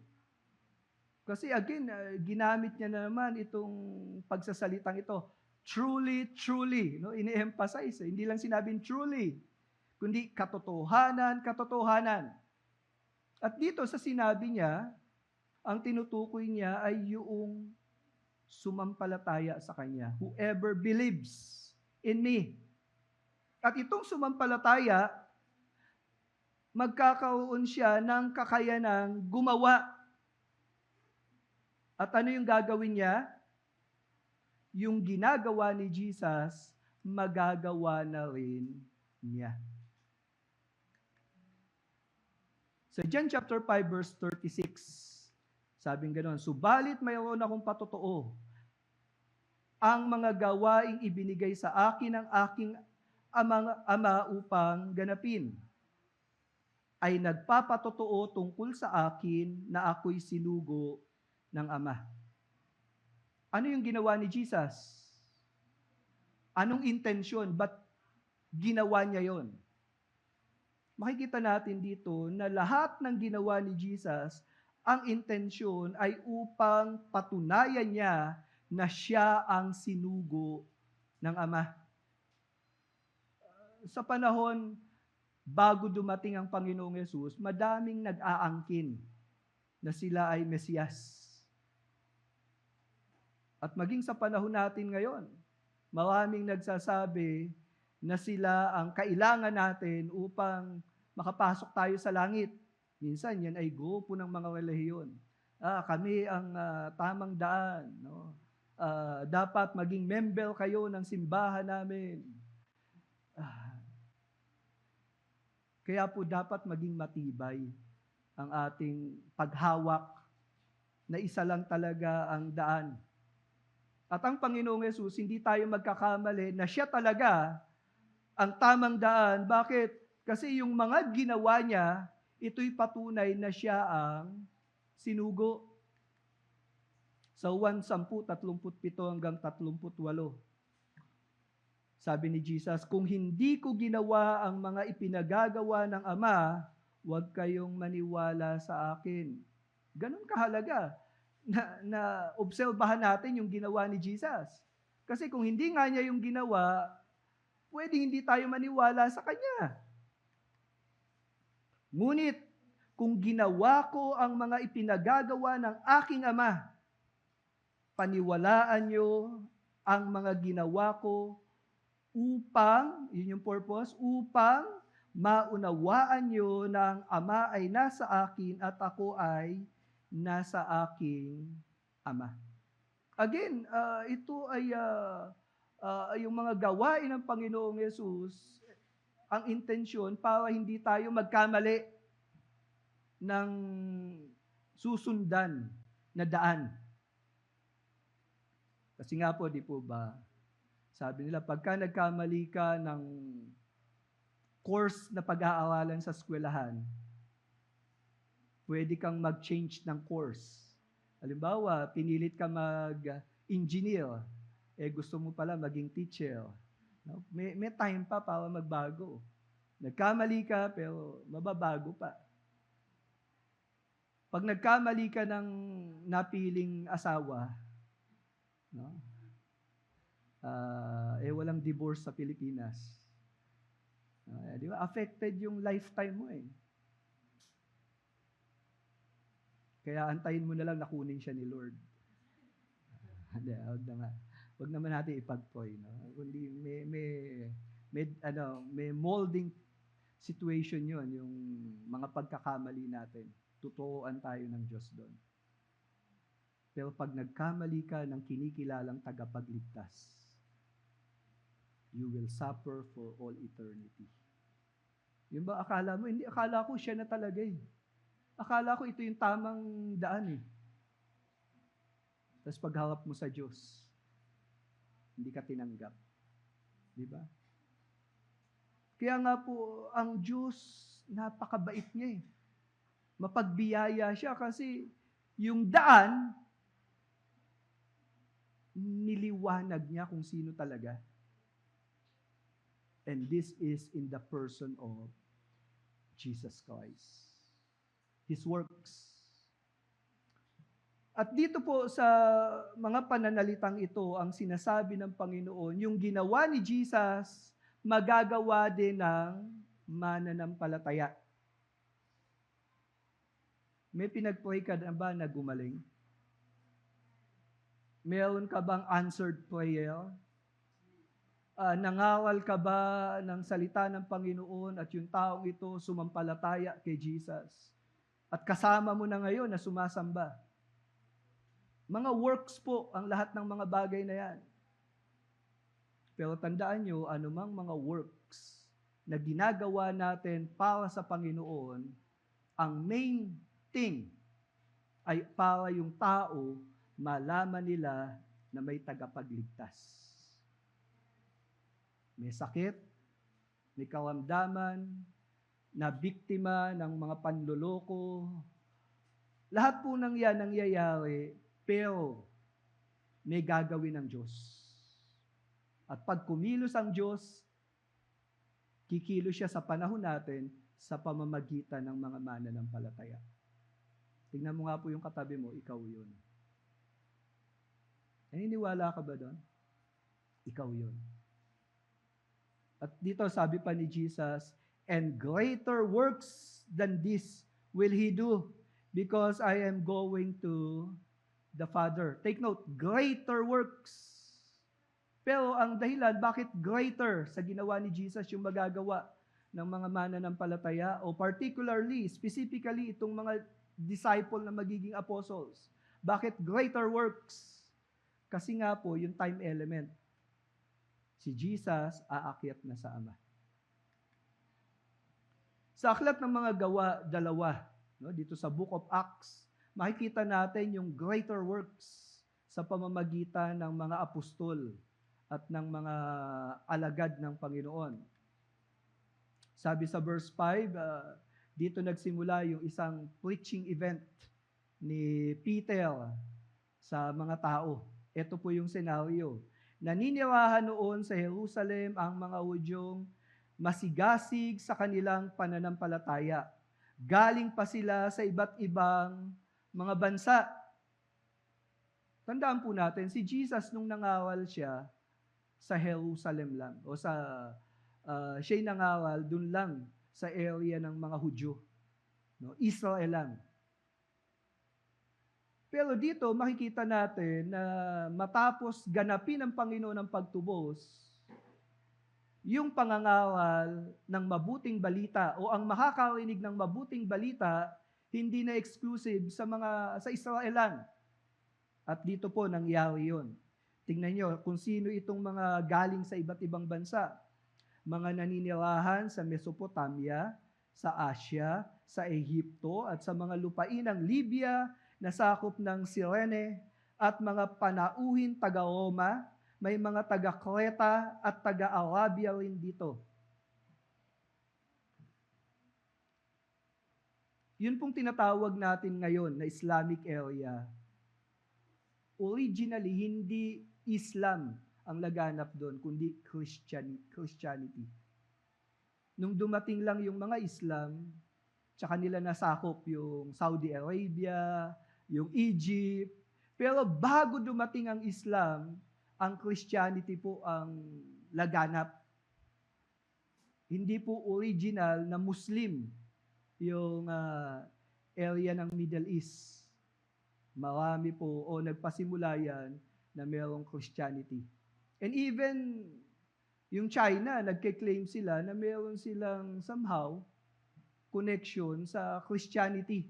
Kasi again, ginamit niya na naman itong pagsasalitang ito. Truly, truly. No? Ini-emphasize. Hindi lang sinabing truly, kundi katotohanan, katotohanan. At dito sa sinabi niya, ang tinutukoy niya ay yung sumampalataya sa Kanya. Whoever believes in me. At itong sumampalataya, magkakaroon siya ng kakayanang gumawa. At ano yung gagawin niya? Yung ginagawa ni Jesus, magagawa na rin niya. Sa John chapter 5 verse 36, sabing gano'n, "Subalit mayroon akong patotoo, ang mga gawaing ibinigay sa akin ng aking Ama upang ganapin, ay nagpapatotoo tungkol sa akin na ako'y sinugo ng Ama." Ano yung ginawa ni Jesus? Anong intensyon? Ba't ginawa niya yon? Makikita natin dito na lahat ng ginawa ni Jesus, ang intensyon ay upang patunayan niya na siya ang sinugo ng Ama. sa panahon bago dumating ang Panginoong Yesus, madaming nag-aangkin na sila ay Mesiyas. At maging sa panahon natin ngayon, maraming nagsasabi na sila ang kailangan natin upang makapasok tayo sa langit. Minsan, yan ay grupo ng mga relihiyon. Kami ang tamang daan. No? Dapat maging member kayo ng simbahan namin. Kaya po dapat maging matibay ang ating paghawak na isa lang talaga ang daan. At ang Panginoong Yesus, hindi tayo magkakamali na siya talaga ang tamang daan. Bakit? Kasi yung mga ginawa niya, ito'y patunay na siya ang sinugo. Sa Juan 10:37-38, sabi ni Jesus, kung hindi ko ginawa ang mga ipinagagawa ng Ama, huwag kayong maniwala sa akin. Ganun kahalaga na obserbahan natin yung ginawa ni Jesus. Kasi kung hindi nga niya yung ginawa, pwedeng hindi tayo maniwala sa Kanya. Ngunit, kung ginawa ko ang mga ipinagagawa ng aking Ama, paniwalaan niyo ang mga ginawa ko upang, yun yung purpose, upang maunawaan niyo na ang Ama ay nasa akin at ako ay nasa aking Ama. Again, ito ay yung mga gawain ng Panginoong Yesus, ang intensyon para hindi tayo magkamali ng susundan na daan. Kasi nga po, di po ba, sabi nila, pagka nagkamali ka ng course na pag-aaralan sa eskwelahan, pwede kang mag-change ng course. Halimbawa, pinilit ka mag-engineer, gusto mo pala maging teacher. No? May time pa para magbago. Nagkamali ka, pero mababago pa. Pag nagkamali ka ng napiling asawa, no? Walang divorce sa Pilipinas. Di ba? Affected yung lifetime mo eh. Kaya antayin mo na lang na kunin siya ni Lord. Hindi, wag naman natin ipag-pray, no? Kundi may molding situation 'yon, yung mga pagkakamali natin. Tuturuan tayo ng Diyos doon. Pero pag nagkamali ka ng kinikilalang tagapagligtas, you will suffer for all eternity. Yung ba akala mo? Hindi, akala ko siya na talaga eh. Akala ko ito yung tamang daan eh. Tapos pagharap mo sa Diyos, hindi ka tinanggap. Di ba? Kaya nga po, ang Diyos, napakabait niya eh. Mapagbiyaya siya kasi yung daan, niliwanag niya kung sino talaga. And this is in the person of Jesus Christ. His works. At dito po sa mga pananalitang ito, ang sinasabi ng Panginoon, yung ginawa ni Jesus, magagawa din ng mananampalataya. May pinag-pray ka na ba na gumaling? Meron ka bang answered prayer? Nangaral ka ba ng salita ng Panginoon at yung taong ito sumampalataya kay Jesus? At kasama mo na ngayon na sumasamba. Mga works po ang lahat ng mga bagay na yan. Pero tandaan nyo, anumang mga works na ginagawa natin para sa Panginoon, ang main thing ay para yung tao malaman nila na may tagapagligtas. May sakit, may karamdaman, na biktima ng mga panloloko. Lahat po ng yan nangyayari, pero may gagawin ng Diyos. At pag kumilos ang Diyos, kikilos siya sa panahon natin sa pamamagitan ng mga mananampalataya. Tingnan mo nga po yung katabi mo, ikaw yun. Naniniwala ka ba doon? Ikaw yun. At dito sabi pa ni Jesus, and greater works than this will He do because I am going to the Father. Take note, greater works. Pero ang dahilan, bakit greater sa ginawa ni Jesus yung magagawa ng mga mananampalataya o particularly, specifically, itong mga disciple na magiging apostles. Bakit greater works? Kasi nga po, yung time element. Si Jesus aakyat na sa Ama. Sa aklat ng mga gawa, 2, no, dito sa Book of Acts, makikita natin yung greater works sa pamamagitan ng mga apostol at ng mga alagad ng Panginoon. Sabi sa verse 5, dito nagsimula yung isang preaching event ni Peter sa mga tao. Ito po yung senaryo. Naniniwahan noon sa Jerusalem ang mga Hudyong masigasig sa kanilang pananampalataya. Galing pa sila sa iba't ibang mga bansa. Tandaan po natin, si Jesus nung nangawal siya, sa Jerusalem lang o siya'y nangaral dun lang sa area ng mga Hudyo, no? Israel lang. Pero dito makikita natin na matapos ganapin ng Panginoon ang pagtubos, yung pangangaral ng mabuting balita o ang makakarinig ng mabuting balita hindi na exclusive sa Israel lang. At dito po nangyari 'yon. Tingnan nyo kung sino itong mga galing sa iba't ibang bansa. Mga naninirahan sa Mesopotamia, sa Asia, sa Ehipto, at sa mga lupain ng Libya na sakop ng Cyrene, at mga panauhin taga-Roma, may mga taga-Creta at taga-Arabia rin dito. Yun pong tinatawag natin ngayon na Islamic area. Originally, hindi Islam ang laganap doon, kundi Christianity. Nung dumating lang yung mga Islam, tsaka nila nasakop yung Saudi Arabia, yung Egypt. Pero bago dumating ang Islam, ang Christianity po ang laganap. Hindi po original na Muslim yung area ng Middle East. Marami po o nagpasimula yan na mayroong Christianity. And even yung China, nagke-claim sila na mayroon silang somehow connection sa Christianity.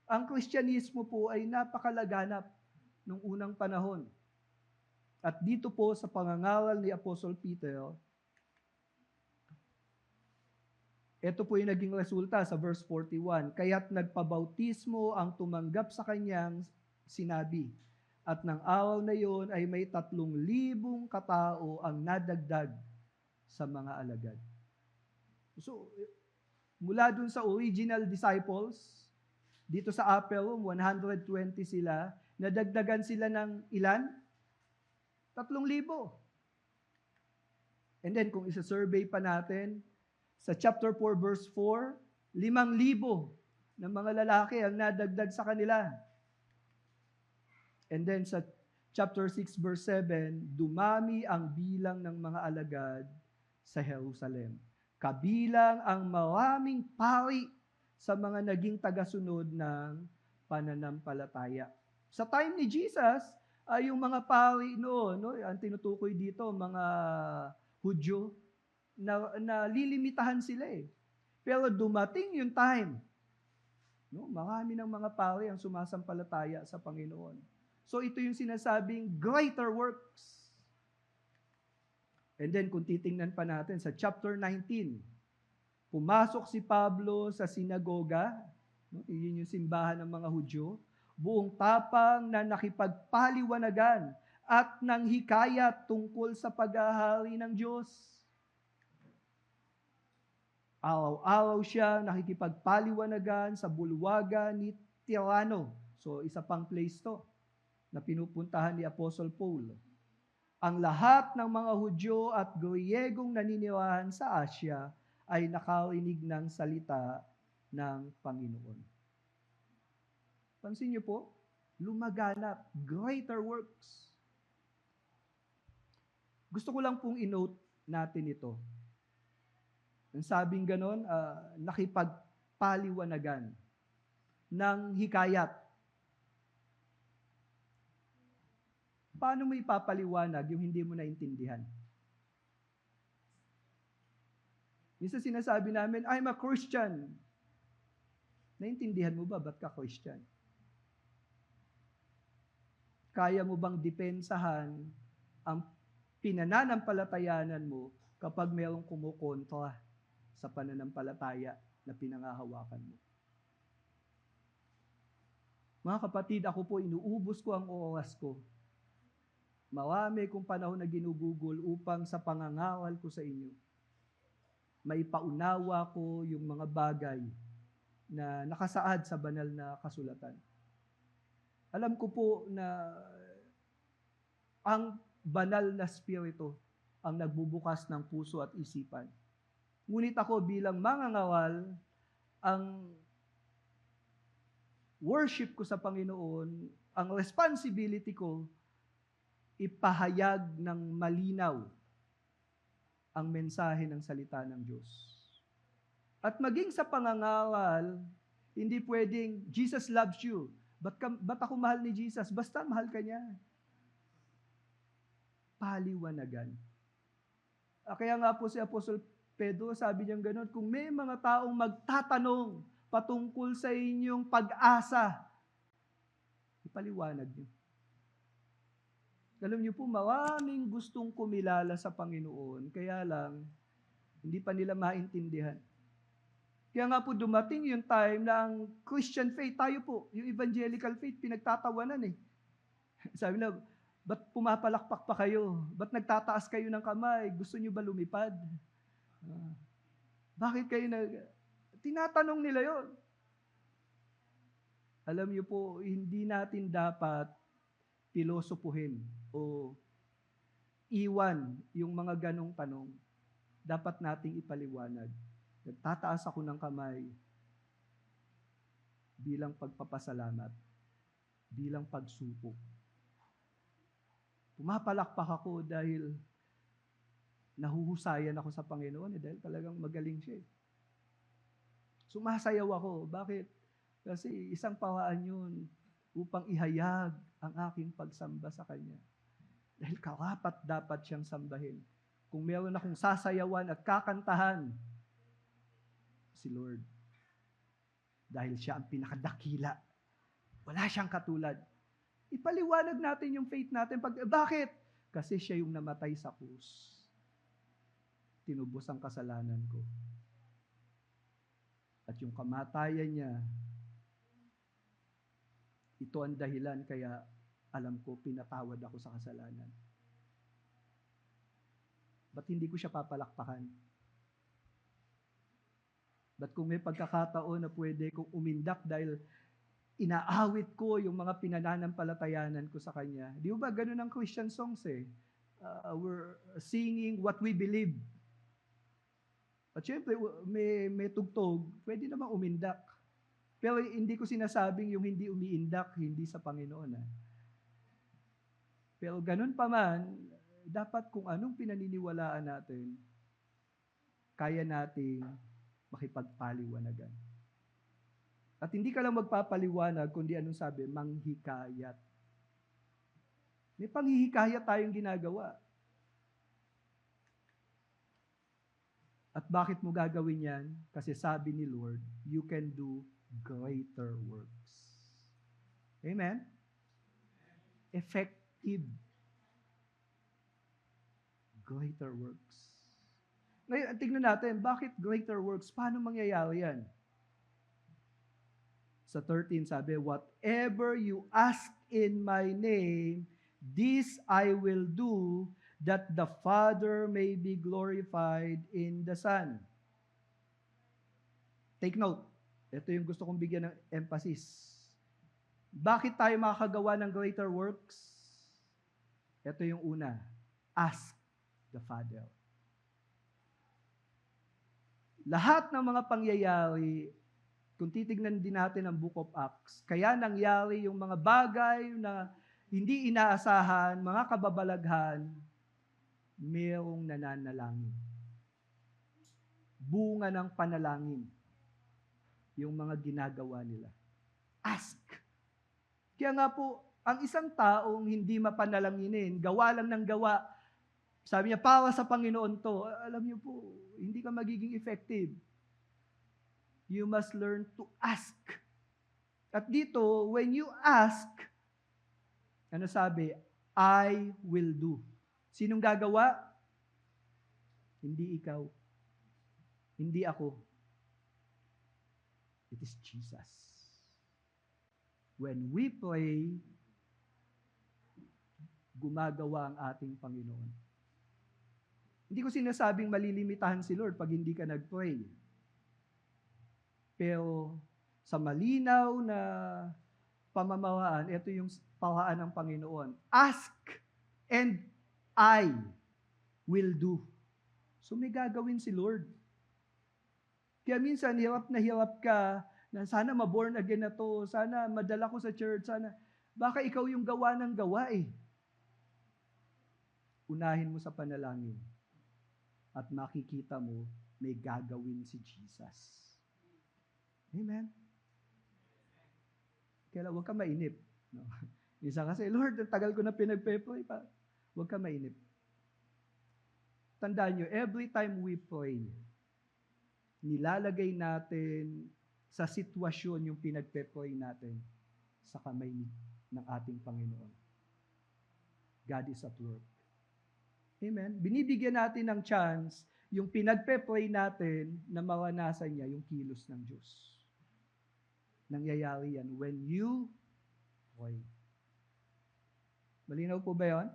Ang Kristyanismo po ay napakalaganap nung unang panahon. At dito po sa pangangaral ni Apostle Peter, ito po yung naging resulta sa verse 41. Kaya't nagpabautismo ang tumanggap sa kanyang sinabi. At ng araw na yon ay may 3,000 katao ang nadagdag sa mga alagad. So, mula dun sa original disciples, dito sa upper room, 120 sila, nadagdagan sila ng ilan? 3,000. And then kung isa-survey pa natin, sa chapter 4 verse 4, 5,000 na mga lalaki ang nadagdag sa kanila. And then sa chapter 6 verse 7, dumami ang bilang ng mga alagad sa Jerusalem. Kabilang ang maraming pari sa mga naging tagasunod ng pananampalataya. Sa time ni Jesus, yung mga pari noon, no, ang tinutukoy dito, mga Hudyo, na lilimitahan sila eh. Pero dumating yung time, no, marami ng mga pari ang sumasampalataya sa Panginoon. So ito yung sinasabing greater works. And then kung titingnan pa natin sa chapter 19, pumasok si Pablo sa sinagoga, no, yun yung simbahan ng mga Hudyo, buong tapang na nakipagpaliwanagan at nanghikayat tungkol sa paghahari ng Diyos. Araw-araw siya nakikipagpaliwanagan sa bulwagan ni Tirano. So isa pang place to na pinupuntahan ni Apostle Paul. Ang lahat ng mga Hudyo at Griyegong naniniwahan sa Asya ay nakarinig ng salita ng Panginoon. Pansin niyo po, lumaganap, greater works. Gusto ko lang pong i-note natin ito. Ang sabing ganon, nakipagpaliwanagan ng hikayat. Paano mo ipapaliwanag yung hindi mo naintindihan? Minsan sinasabi namin, I'm a Christian. Naintindihan mo ba, ba't ka Christian? Kaya mo bang depensahan ang pinananampalatayanan mo kapag mayroong kumukontra sa pananampalataya na pinangahawakan mo? Mga kapatid, ako po, inuubos ko ang oras ko. Marami kong panahon na ginugugol upang sa pangangawal ko sa inyo, maipaunawa ko yung mga bagay na nakasaad sa banal na kasulatan. Alam ko po na ang banal na spirito ang nagbubukas ng puso at isipan. Ngunit ako bilang mangangawal, ang worship ko sa Panginoon, ang responsibility ko, ipahayag ng malinaw ang mensahe ng salita ng Diyos. At maging sa pangangawal, hindi pwedeng, Jesus loves you. Ba't ako mahal ni Jesus? Basta mahal ka niya. Paliwanagan. Kaya nga po si Apostol Pedro, sabi niya gano'n, kung may mga taong magtatanong patungkol sa inyong pag-asa, ipaliwanag niyo. Alam niyo po, maraming gustong kumilala sa Panginoon, kaya lang, hindi pa nila maintindihan. Kaya nga po dumating yung time na ang Christian faith, tayo po, yung evangelical faith, pinagtatawanan eh. Sabi na, ba't pumapalakpak pa kayo? Ba't nagtataas kayo ng kamay? Gusto niyo ba lumipad? Bakit kayo tinatanong nila yon. Alam niyo po, hindi natin dapat pilosopuhin o iwan yung mga ganong tanong. Dapat nating ipaliwanag. Nagtataas ako ng kamay bilang pagpapasalamat, bilang pagsupok. Pumapalakpak ako dahil nahuhusayan ako sa Panginoon dahil talagang magaling siya. Sumasayaw ako. Bakit? Kasi isang paraan yun upang ihayag ang aking pagsamba sa Kanya. Dahil karapat dapat siyang sambahin. Kung meron akong sasayawan at kakantahan, si Lord. Dahil siya ang pinakadakila. Wala siyang katulad. Ipaliwanag natin yung faith natin. Bakit? Kasi siya yung namatay sa krus. Tinubos ang kasalanan ko. At yung kamatayan niya, ito ang dahilan kaya alam ko pinatawad ako sa kasalanan. Ba't hindi ko siya papalakpakan? Ba't kung may pagkakataon na pwede kong umindak dahil inaawit ko yung mga pinananampalatayanan ko sa Kanya. Di ba ganun ang Christian songs eh? We're singing what we believe. At syempre, may tugtog, pwede namang umindak. Pero hindi ko sinasabing yung hindi umiindak, hindi sa Panginoon. Pero ganun pa man, dapat kung anong pinaniniwalaan natin, kaya nating makipagpaliwanagan. At hindi ka lang magpapaliwanag, kundi anong sabi, manghikayat. May panghihikayat tayong ginagawa. At bakit mo gagawin yan? Kasi sabi ni Lord, you can do greater works. Amen? Effective. Greater works. Ngayon, tignan natin, bakit greater works? Paano mangyayari yan? Sa 13 sabi, whatever you ask in my name, this I will do, that the Father may be glorified in the Son. Take note. Ito yung gusto kong bigyan ng emphasis. Bakit tayo makakagawa ng greater works? Ito yung una. Ask the Father. Lahat ng mga pangyayari, kung titignan din natin ang Book of Acts, kaya nangyari yung mga bagay na hindi inaasahan, mga kababalaghan, mayroong nananalangin. Bunga ng panalangin yung mga ginagawa nila. Ask. Kaya nga po, ang isang taong hindi mapanalanginin, gawa lang ng gawa, sabi niya, para sa Panginoon to, alam niyo po, hindi ka magiging effective. You must learn to ask. At dito, when you ask, ano sabi? I will do. Sinong gagawa? Hindi ikaw. Hindi ako. It is Jesus. When we pray, gumagawa ang ating Panginoon. Hindi ko sinasabing malilimitahan si Lord pag hindi ka nag-pray. Pero sa malinaw na pamamaraan, ito yung paraan ng Panginoon. Ask and I will do. So may gagawin si Lord. Kaya minsan hirap na hirap ka na sana ma-born again na to, sana madala ko sa church, sana. Baka ikaw yung gawa ng gawa eh. Unahin mo sa panalangin at makikita mo may gagawin si Jesus. Amen? Kaya huwag ka mainip. No? Minsan kasi, Lord, ang tagal ko na pinagpe-pray pa. Huwag ka mainip. Tandaan nyo, every time we pray, nilalagay natin sa sitwasyon yung pinagpe-pray natin sa kamay ng ating Panginoon. God is at work. Amen? Binibigyan natin ng chance yung pinagpe-pray natin na maranasan niya yung kilos ng Diyos. Nangyayari yan when you pray. Malinaw po ba yun?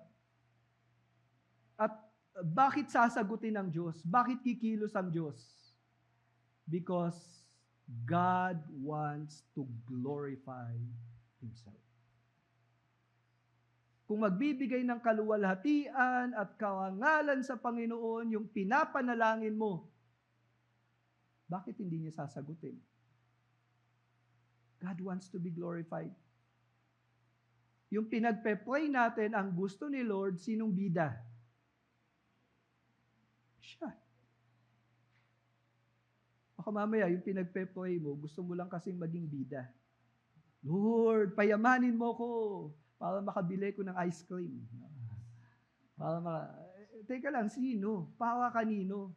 At bakit sasagutin ng Diyos? Bakit kikilos ang Diyos? Because God wants to glorify Himself. Kung magbibigay ng kaluwalhatian at karangalan sa Panginoon yung pinapanalangin mo, bakit hindi niya sasagutin? God wants to be glorified. Yung pinagpe-pray natin, ang gusto ni Lord, sinong bida? Siya. Baka mamaya, yung pinagpe-pray mo, gusto mo lang kasing maging bida. Lord, payamanin mo ko para makabili ko ng ice cream. Teka lang, sino? Para kanino?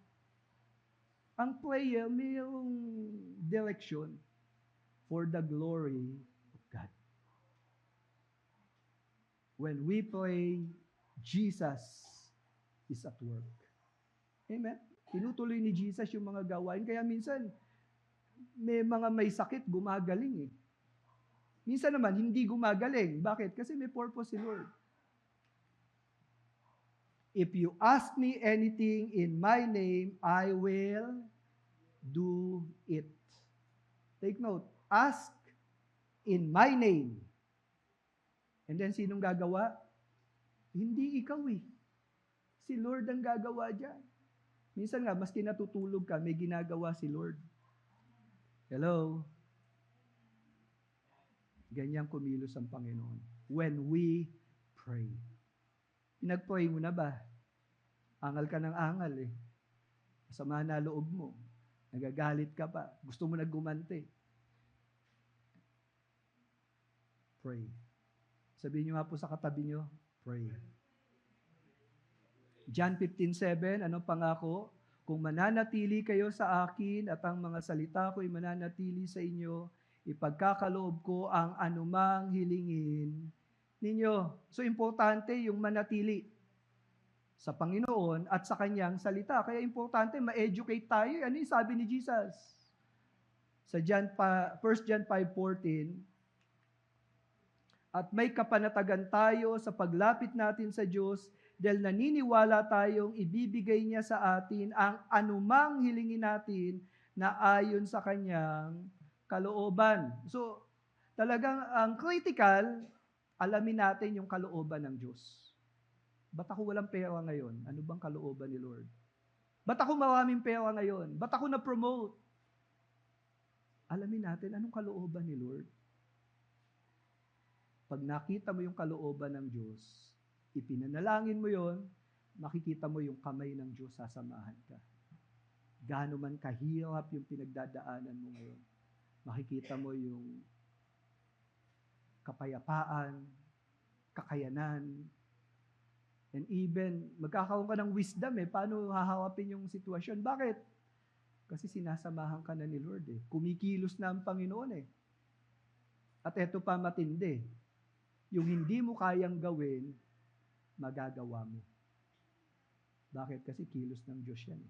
Ang prayer, mayroong direction for the glory of God. When we pray, Jesus is at work. Amen? Tinutuloy ni Jesus yung mga gawain. Kaya minsan, may sakit, gumagaling eh. Minsan naman, hindi gumagaling. Bakit? Kasi may purpose si Lord. If you ask me anything in my name, I will do it. Take note. Ask in my name. And then, sinong gagawa? Hindi ikaw eh. Si Lord ang gagawa dyan. Minsan nga, maski natutulog ka, may ginagawa si Lord. Hello? Ganyang kumilos ang Panginoon. When we pray. Pinag-pray mo na ba? Angal ka ng angal eh. Masama na loob mo. Nagagalit ka pa. Gusto mo na gumante. Pray. Sabihin nyo nga po sa katabi nyo, pray. John 15:7, anong pangako? Kung mananatili kayo sa akin at ang mga salita ko'y mananatili sa inyo, ipagkakaloob ko ang anumang hilingin ninyo. So, importante yung manatili sa Panginoon at sa Kanyang salita. Kaya importante, ma-educate tayo. Ano yung sabi ni Jesus? Sa 1 John 5:14, at may kapanatagan tayo sa paglapit natin sa Diyos dahil naniniwala tayong ibibigay niya sa atin ang anumang hilingin natin na ayon sa Kanyang kalooban. So, talagang ang critical, alamin natin yung kalooban ng Diyos. Ba't ako walang pera ngayon? Ano bang kalooban ni Lord? Ba't ako maraming pera ngayon? Ba't ako na-promote? Alamin natin anong kalooban ni Lord. Pag nakita mo yung kalooban ng Diyos, ipinanalangin mo yon, makikita mo yung kamay ng Diyos, sasamahan ka. Gaano man kahirap yung pinagdadaanan mo ngayon, makikita mo yung kapayapaan, kakayanan, and even magkakaroon ka ng wisdom paano hahawapin yung sitwasyon. Bakit? Kasi sinasamahan ka na ni Lord Kumikilos na ang Panginoon At eto pa matindi, yung hindi mo kayang gawin, magagawa mo. Bakit? Kasi kilos ng Diyos yan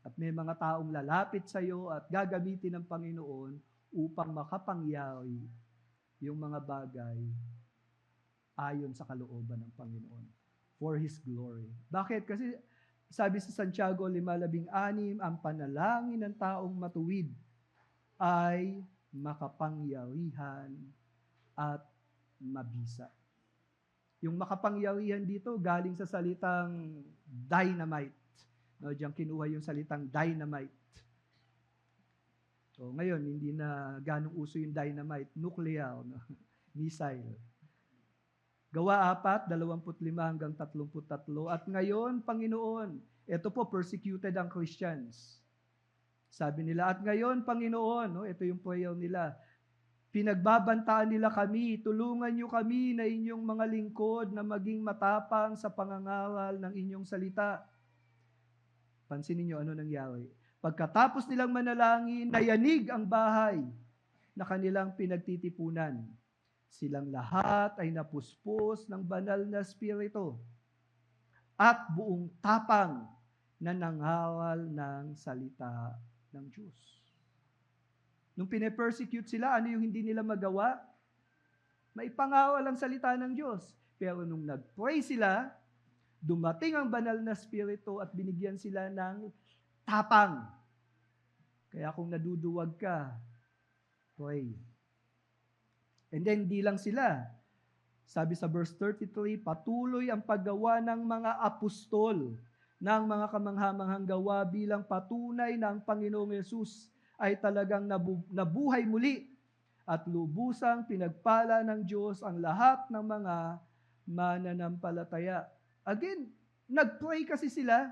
At may mga taong lalapit sa iyo at gagamitin ng Panginoon upang makapangyari yung mga bagay ayon sa kalooban ng Panginoon for His glory. Bakit? Kasi sabi sa Santiago 5:16, ang panalangin ng taong matuwid ay makapangyarihan at mabisa. Yung makapangyarihan dito galing sa salitang dynamite. Diyan kinuha yung salitang dynamite. So ngayon, hindi na ganong uso yung dynamite, nuclear, missile. Gawa 4:25-33. At ngayon, Panginoon, ito po, persecuted ang Christians. Sabi nila, at ngayon, Panginoon, ito yung prayer nila, pinagbabantaan nila kami, tulungan niyo kami na inyong mga lingkod na maging matapang sa pangangaral ng inyong salita. Pansinin niyo ano nangyari. Pagkatapos nilang manalangin, nayanig ang bahay na kanilang pinagtitipunan. Silang lahat ay napuspos ng banal na spirito at buong tapang na nangaral ng salita ng Diyos. Nung pine-persecute sila, ano yung hindi nila magawa? Maipangaral ang salita ng Diyos. Pero nung nag-pray sila, dumating ang banal na spirito at binigyan sila ng tapang. Kaya kung naduduwag ka, pray. And then, di lang sila. Sabi sa verse 33, patuloy ang paggawa ng mga apostol ng mga kamanghamanghang gawa bilang patunay na ang Panginoong Yesus ay talagang nabuhay muli at lubusang pinagpala ng Diyos ang lahat ng mga mananampalataya. Again, nag-pray kasi sila,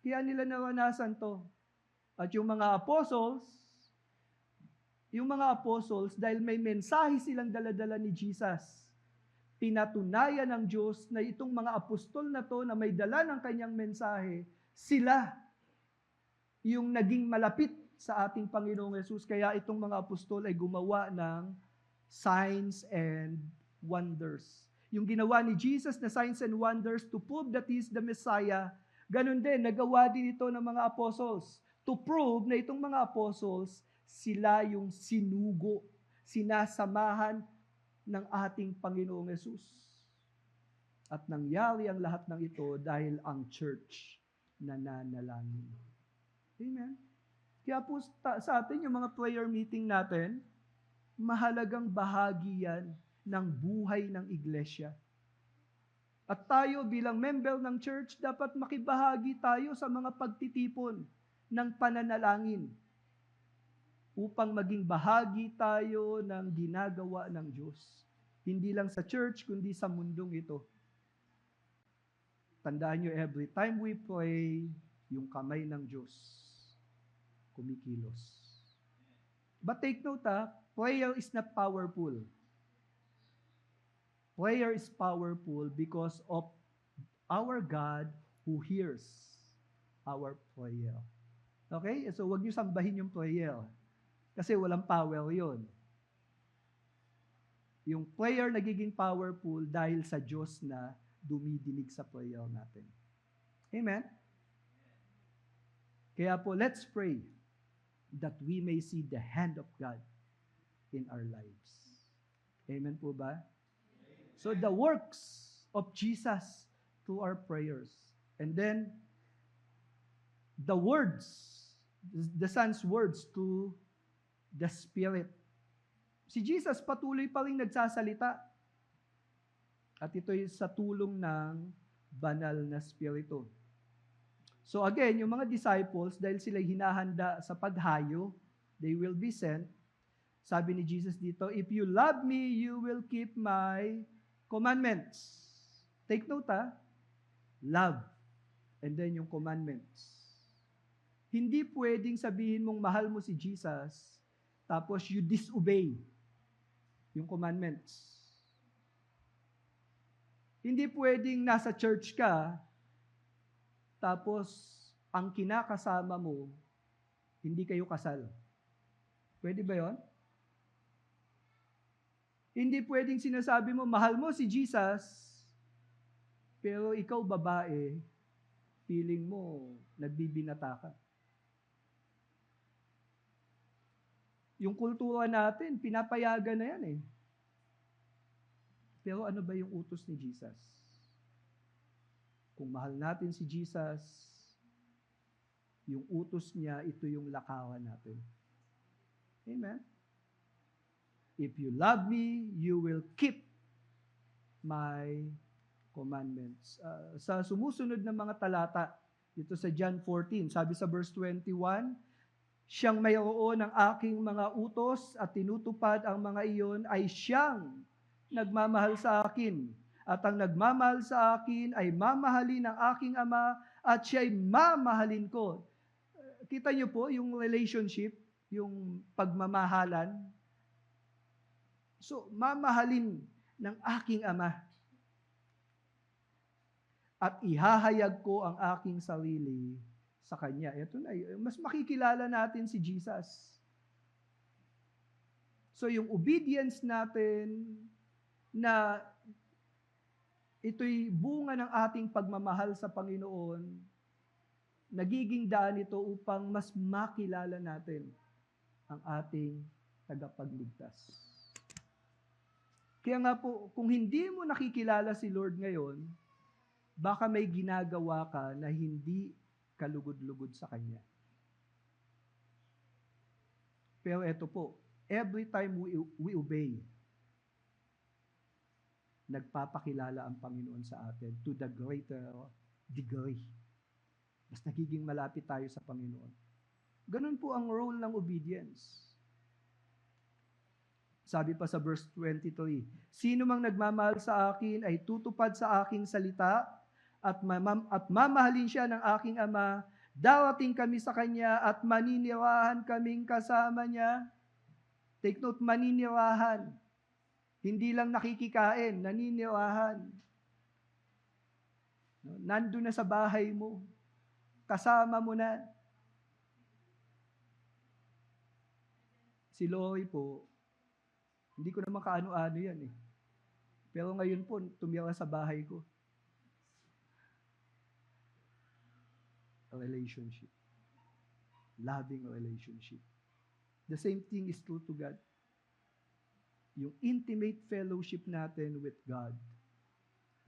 kaya nila naranasan to. At yung mga apostles, dahil may mensahe silang daladala ni Jesus, pinatunayan ng Diyos na itong mga apostol na to na may dala ng kanyang mensahe, sila yung naging malapit sa ating Panginoong Yesus. Kaya itong mga apostol ay gumawa ng signs and wonders. Yung ginawa ni Jesus na signs and wonders to prove that He is the Messiah, ganun din, nagawa din ito ng mga apostles to prove na itong mga apostles, sila yung sinugo, sinasamahan ng ating Panginoong Yesus. At nangyari ang lahat ng ito dahil ang church nananalangin. Amen? Kaya po sa atin, yung mga prayer meeting natin, mahalagang bahagi yan ng buhay ng iglesia. At tayo bilang member ng church, dapat makibahagi tayo sa mga pagtitipon ng pananalangin upang maging bahagi tayo ng ginagawa ng Diyos. Hindi lang sa church, kundi sa mundong ito. Tandaan nyo, every time we pray, yung kamay ng Diyos kumikilos. But take note, prayer is not powerful. Prayer is powerful because of our God who hears our prayer. Okay? So, wag niyo sambahin yung prayer. Kasi walang power yon. Yung prayer nagiging powerful dahil sa Diyos na dumidinig sa prayer natin. Amen? Kaya po, let's pray that we may see the hand of God in our lives. Amen po ba? So the works of Jesus through our prayers. And then, the words, the Son's words to the Spirit. Si Jesus patuloy pa rin nagsasalita. At ito'y sa tulong ng banal na Spirito. So again, yung mga disciples, dahil sila hinahanda sa paghayo, they will be sent. Sabi ni Jesus dito, if you love me, you will keep my commandments. Take note love, and then yung commandments. Hindi pwedeng sabihin mong mahal mo si Jesus, tapos you disobey yung commandments. Hindi pwedeng nasa church ka, tapos ang kinakasama mo, hindi kayo kasal. Pwede ba yon? Hindi pwedeng sinasabi mo, mahal mo si Jesus, pero ikaw babae, feeling mo, nagbibinata ka. Yung kultura natin, pinapayagan na yan eh. Pero ano ba yung utos ni Jesus? Kung mahal natin si Jesus, yung utos niya, ito yung lakawan natin. Amen? If you love me, you will keep my commandments. Sa sumusunod na mga talata, dito sa John 14, sabi sa verse 21, siyang mayroon ng aking mga utos at tinutupad ang mga iyon ay siyang nagmamahal sa akin. At ang nagmamahal sa akin ay mamahalin ng aking Ama at siya'y mamahalin ko. Kita niyo po yung relationship, yung pagmamahalan. So, mamahalin ng aking Ama. At ihahayag ko ang aking sarili sa Kanya. Ito na, mas makikilala natin si Jesus. So, yung obedience natin na ito'y bunga ng ating pagmamahal sa Panginoon, nagiging daan ito upang mas makilala natin ang ating tagapagligtas. Kaya nga po, kung hindi mo nakikilala si Lord ngayon, baka may ginagawa ka na hindi kalugod-lugod sa Kanya. Pero eto po, every time we obey, nagpapakilala ang Panginoon sa atin to the greater degree. Mas nagiging malapit tayo sa Panginoon. Ganun po ang role ng obedience. Sabi pa sa verse 23, sino mang nagmamahal sa akin ay tutupad sa aking salita at mamahalin siya ng aking Ama. Darating kami sa Kanya at maninirahan kaming kasama niya. Take note, maninirahan. Hindi lang nakikikain, naninirahan. Nandun na sa bahay mo. Kasama mo na. Si Lori po, hindi ko naman kaano-ano yan eh. Pero ngayon po, tumira sa bahay ko. A relationship. Loving relationship. The same thing is true to God. Yung intimate fellowship natin with God,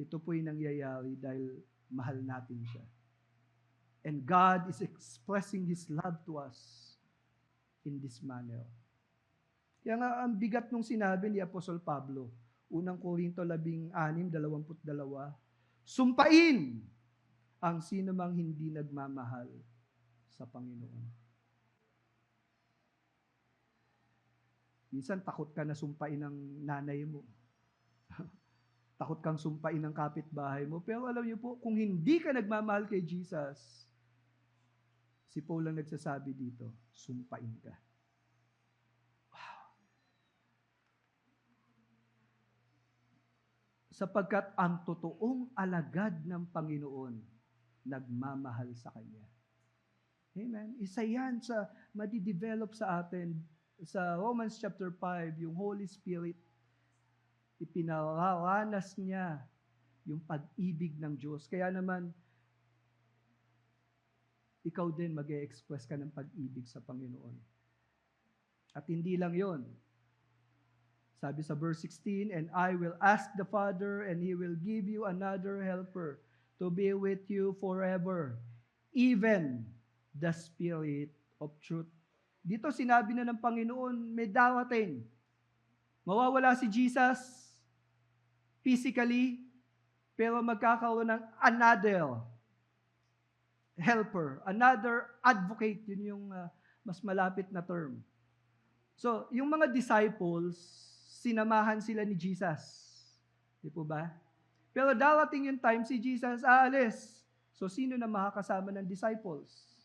ito po'y nangyayari dahil mahal natin siya. And God is expressing His love to us in this manner. Kaya nga, ang bigat nung sinabi ni Apostol Pablo, unang Korinto 16:22, sumpain ang sino mang hindi nagmamahal sa Panginoon. Minsan takot ka na sumpain ng nanay mo. Takot kang sumpain ng kapitbahay mo. Pero alam niyo po, kung hindi ka nagmamahal kay Jesus, si Paul lang nagsasabi dito, sumpain ka. Wow. Sapagkat ang totoong alagad ng Panginoon, nagmamahal sa Kanya. Amen. Isa yan sa madidevelop sa atin. Sa Romans chapter 5, yung Holy Spirit, ipinaranas niya yung pag-ibig ng Diyos. Kaya naman, ikaw din mag-e-express ka ng pag-ibig sa Panginoon. At hindi lang yon. Sabi sa verse 16, and I will ask the Father, and He will give you another helper to be with you forever, even the Spirit of truth. Dito sinabi na ng Panginoon, may darating. Mawawala si Jesus physically, pero magkakaroon ng another helper, another advocate. Yun yung mas malapit na term. So, yung mga disciples, sinamahan sila ni Jesus. Di po ba? Pero darating yung time, si Jesus aalis. So, sino na makakasama ng disciples?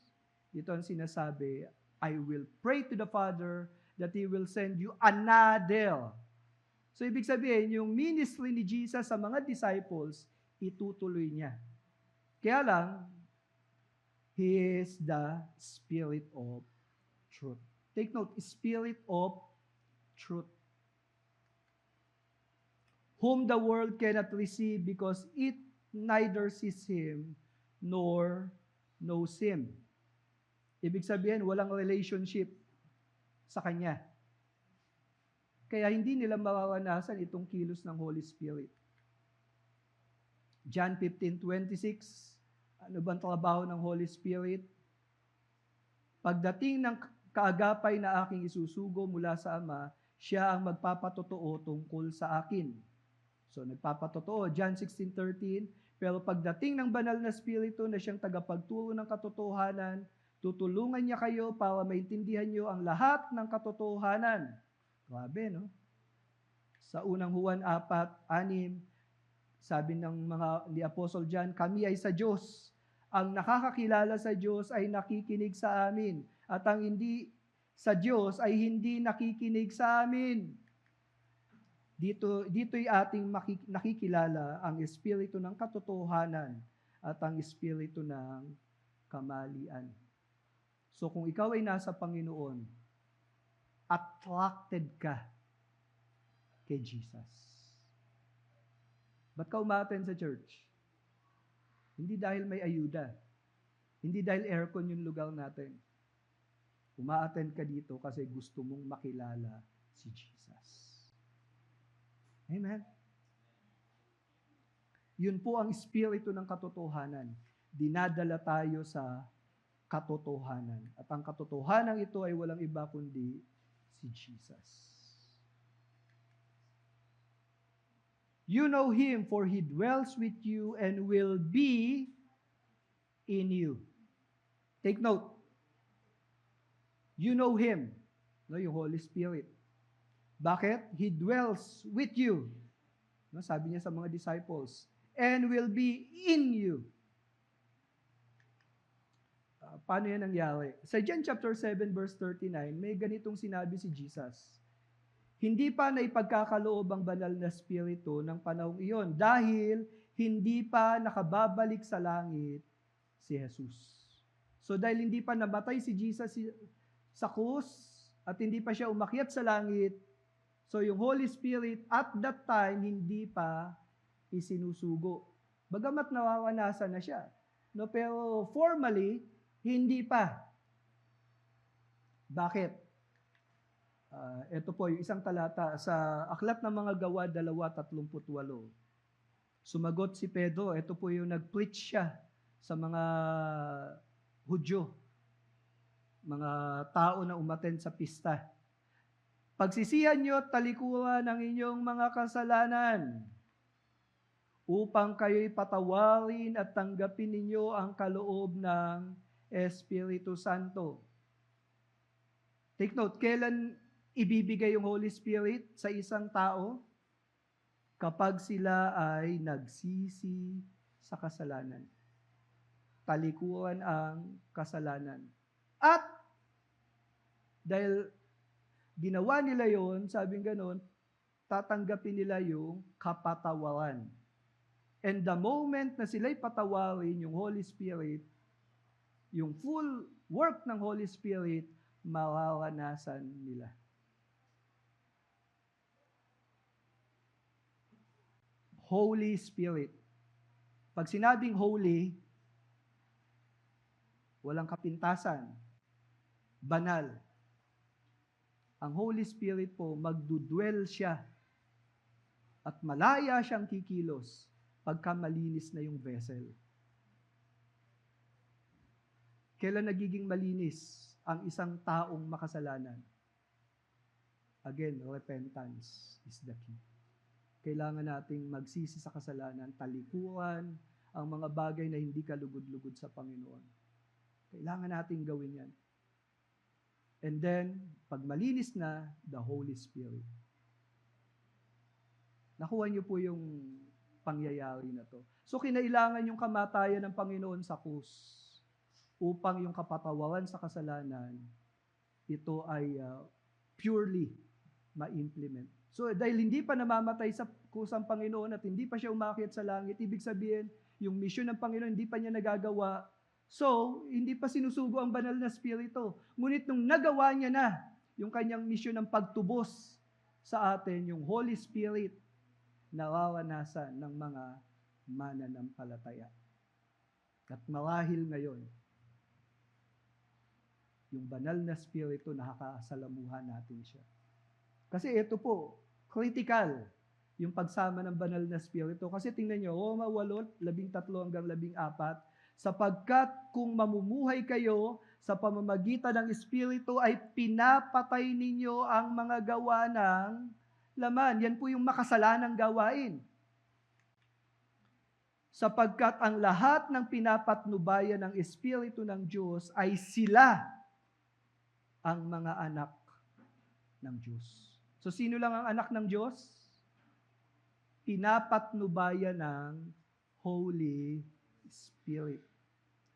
Dito ang sinasabi, I will pray to the Father that He will send you another. So, ibig sabihin, yung ministry ni Jesus sa mga disciples, itutuloy niya. Kaya lang, He is the Spirit of truth. Take note, Spirit of truth. Whom the world cannot receive because it neither sees Him nor knows Him. Ibig sabihin, walang relationship sa Kanya. Kaya hindi nila mararanasan itong kilos ng Holy Spirit. John 15:26, ano bang trabaho ng Holy Spirit? Pagdating ng kaagapay na aking isusugo mula sa Ama, siya ang magpapatotoo tungkol sa akin. So, nagpapatotoo, John 16:13, pero pagdating ng banal na Espiritu na siyang tagapagturo ng katotohanan, tutulungan niya kayo para maintindihan niyo ang lahat ng katotohanan. Grabe, no? Sa unang Juan 4:6, sabi ni Apostle John, kami ay sa Diyos. Ang nakakakilala sa Diyos ay nakikinig sa amin. At ang hindi sa Diyos ay hindi nakikinig sa amin. Dito'y ating nakikilala ang espiritu ng katotohanan at ang espiritu ng kamalian. So kung ikaw ay nasa Panginoon, attracted ka kay Jesus. Ba't ka umaten sa church? Hindi dahil may ayuda. Hindi dahil aircon yung lugar natin. Umaattend ka dito kasi gusto mong makilala si Jesus. Amen? Yun po ang espiritu ng katotohanan. Dinadala tayo sa katotohanan. At ang katotohanan ito ay walang iba kundi si Jesus. You know Him for He dwells with you and will be in you. Take note. You know Him. No, yung Holy Spirit. Bakit? He dwells with you. No, sabi niya sa mga disciples. And will be in you. Paano yan nangyari? Sa John chapter 7 verse 39, may ganitong sinabi si Jesus. Hindi pa naipagkakaloob ang banal na Espiritu ng panahong iyon dahil hindi pa nakababalik sa langit si Jesus. So dahil hindi pa namatay si Jesus sa krus at hindi pa siya umakyat sa langit, so yung Holy Spirit at that time hindi pa isinusugo. Bagamat nawawanasan na siya. No, pero formally, hindi pa. Bakit? Ito po yung isang talata sa Aklat ng Mga Gawa 2:38. Sumagot si Pedro, ito po yung nag-preach siya sa mga Hudyo, mga tao na umattend sa pista. Pagsisihan niyo at talikuran ang inyong mga kasalanan upang kayo'y patawarin at tanggapin ninyo ang kaloob ng Espiritu Santo. Take note, kailan ibibigay yung Holy Spirit sa isang tao? Kapag sila ay nagsisi sa kasalanan. Talikuran ang kasalanan. At dahil ginawa nila yon, sabing ganon, tatanggapin nila yung kapatawaran. And the moment na sila'y patawarin yung Holy Spirit, yung full work ng Holy Spirit, mararanasan nila. Holy Spirit. Pag sinabing holy, walang kapintasan, banal. Ang Holy Spirit po, magdudwell siya at malaya siyang kikilos pagka malinis na yung vessel. Kailan nagiging malinis ang isang taong makasalanan? Again, repentance is the key. Kailangan nating magsisi sa kasalanan, talikuran ang mga bagay na hindi kalugod-lugod sa Panginoon. Kailangan nating gawin yan. And then, pag malinis na, the Holy Spirit. Nakuha niyo po yung pangyayari na to. So kinailangan yung kamatayan ng Panginoon sa krus upang yung kapatawaran sa kasalanan, ito ay purely ma-implement. So dahil hindi pa namamatay sa krus ang Panginoon at hindi pa siya umakyat sa langit, ibig sabihin, yung mission ng Panginoon hindi pa niya nagagawa. So, hindi pa sinusugo ang banal na Espiritu. Ngunit nung nagawa niya na yung kanyang mission ng pagtubos sa atin, yung Holy Spirit, nararanasan ng mga mananampalataya. At marahil ngayon, yung banal na Espiritu, nakakasalamuhan natin siya. Kasi ito po, critical yung pagsama ng banal na Espiritu. Kasi tingnan nyo, Roma 8, 13 hanggang 14, sapagkat kung mamumuhay kayo sa pamamagitan ng Espiritu ay pinapatay ninyo ang mga gawa ng laman. Yan po yung makasalanang gawain. Sapagkat ang lahat ng pinapatnubayan ng Espiritu ng Diyos ay sila ang mga anak ng Diyos. So sino lang ang anak ng Diyos? Pinapatnubayan ng Holy Spirit.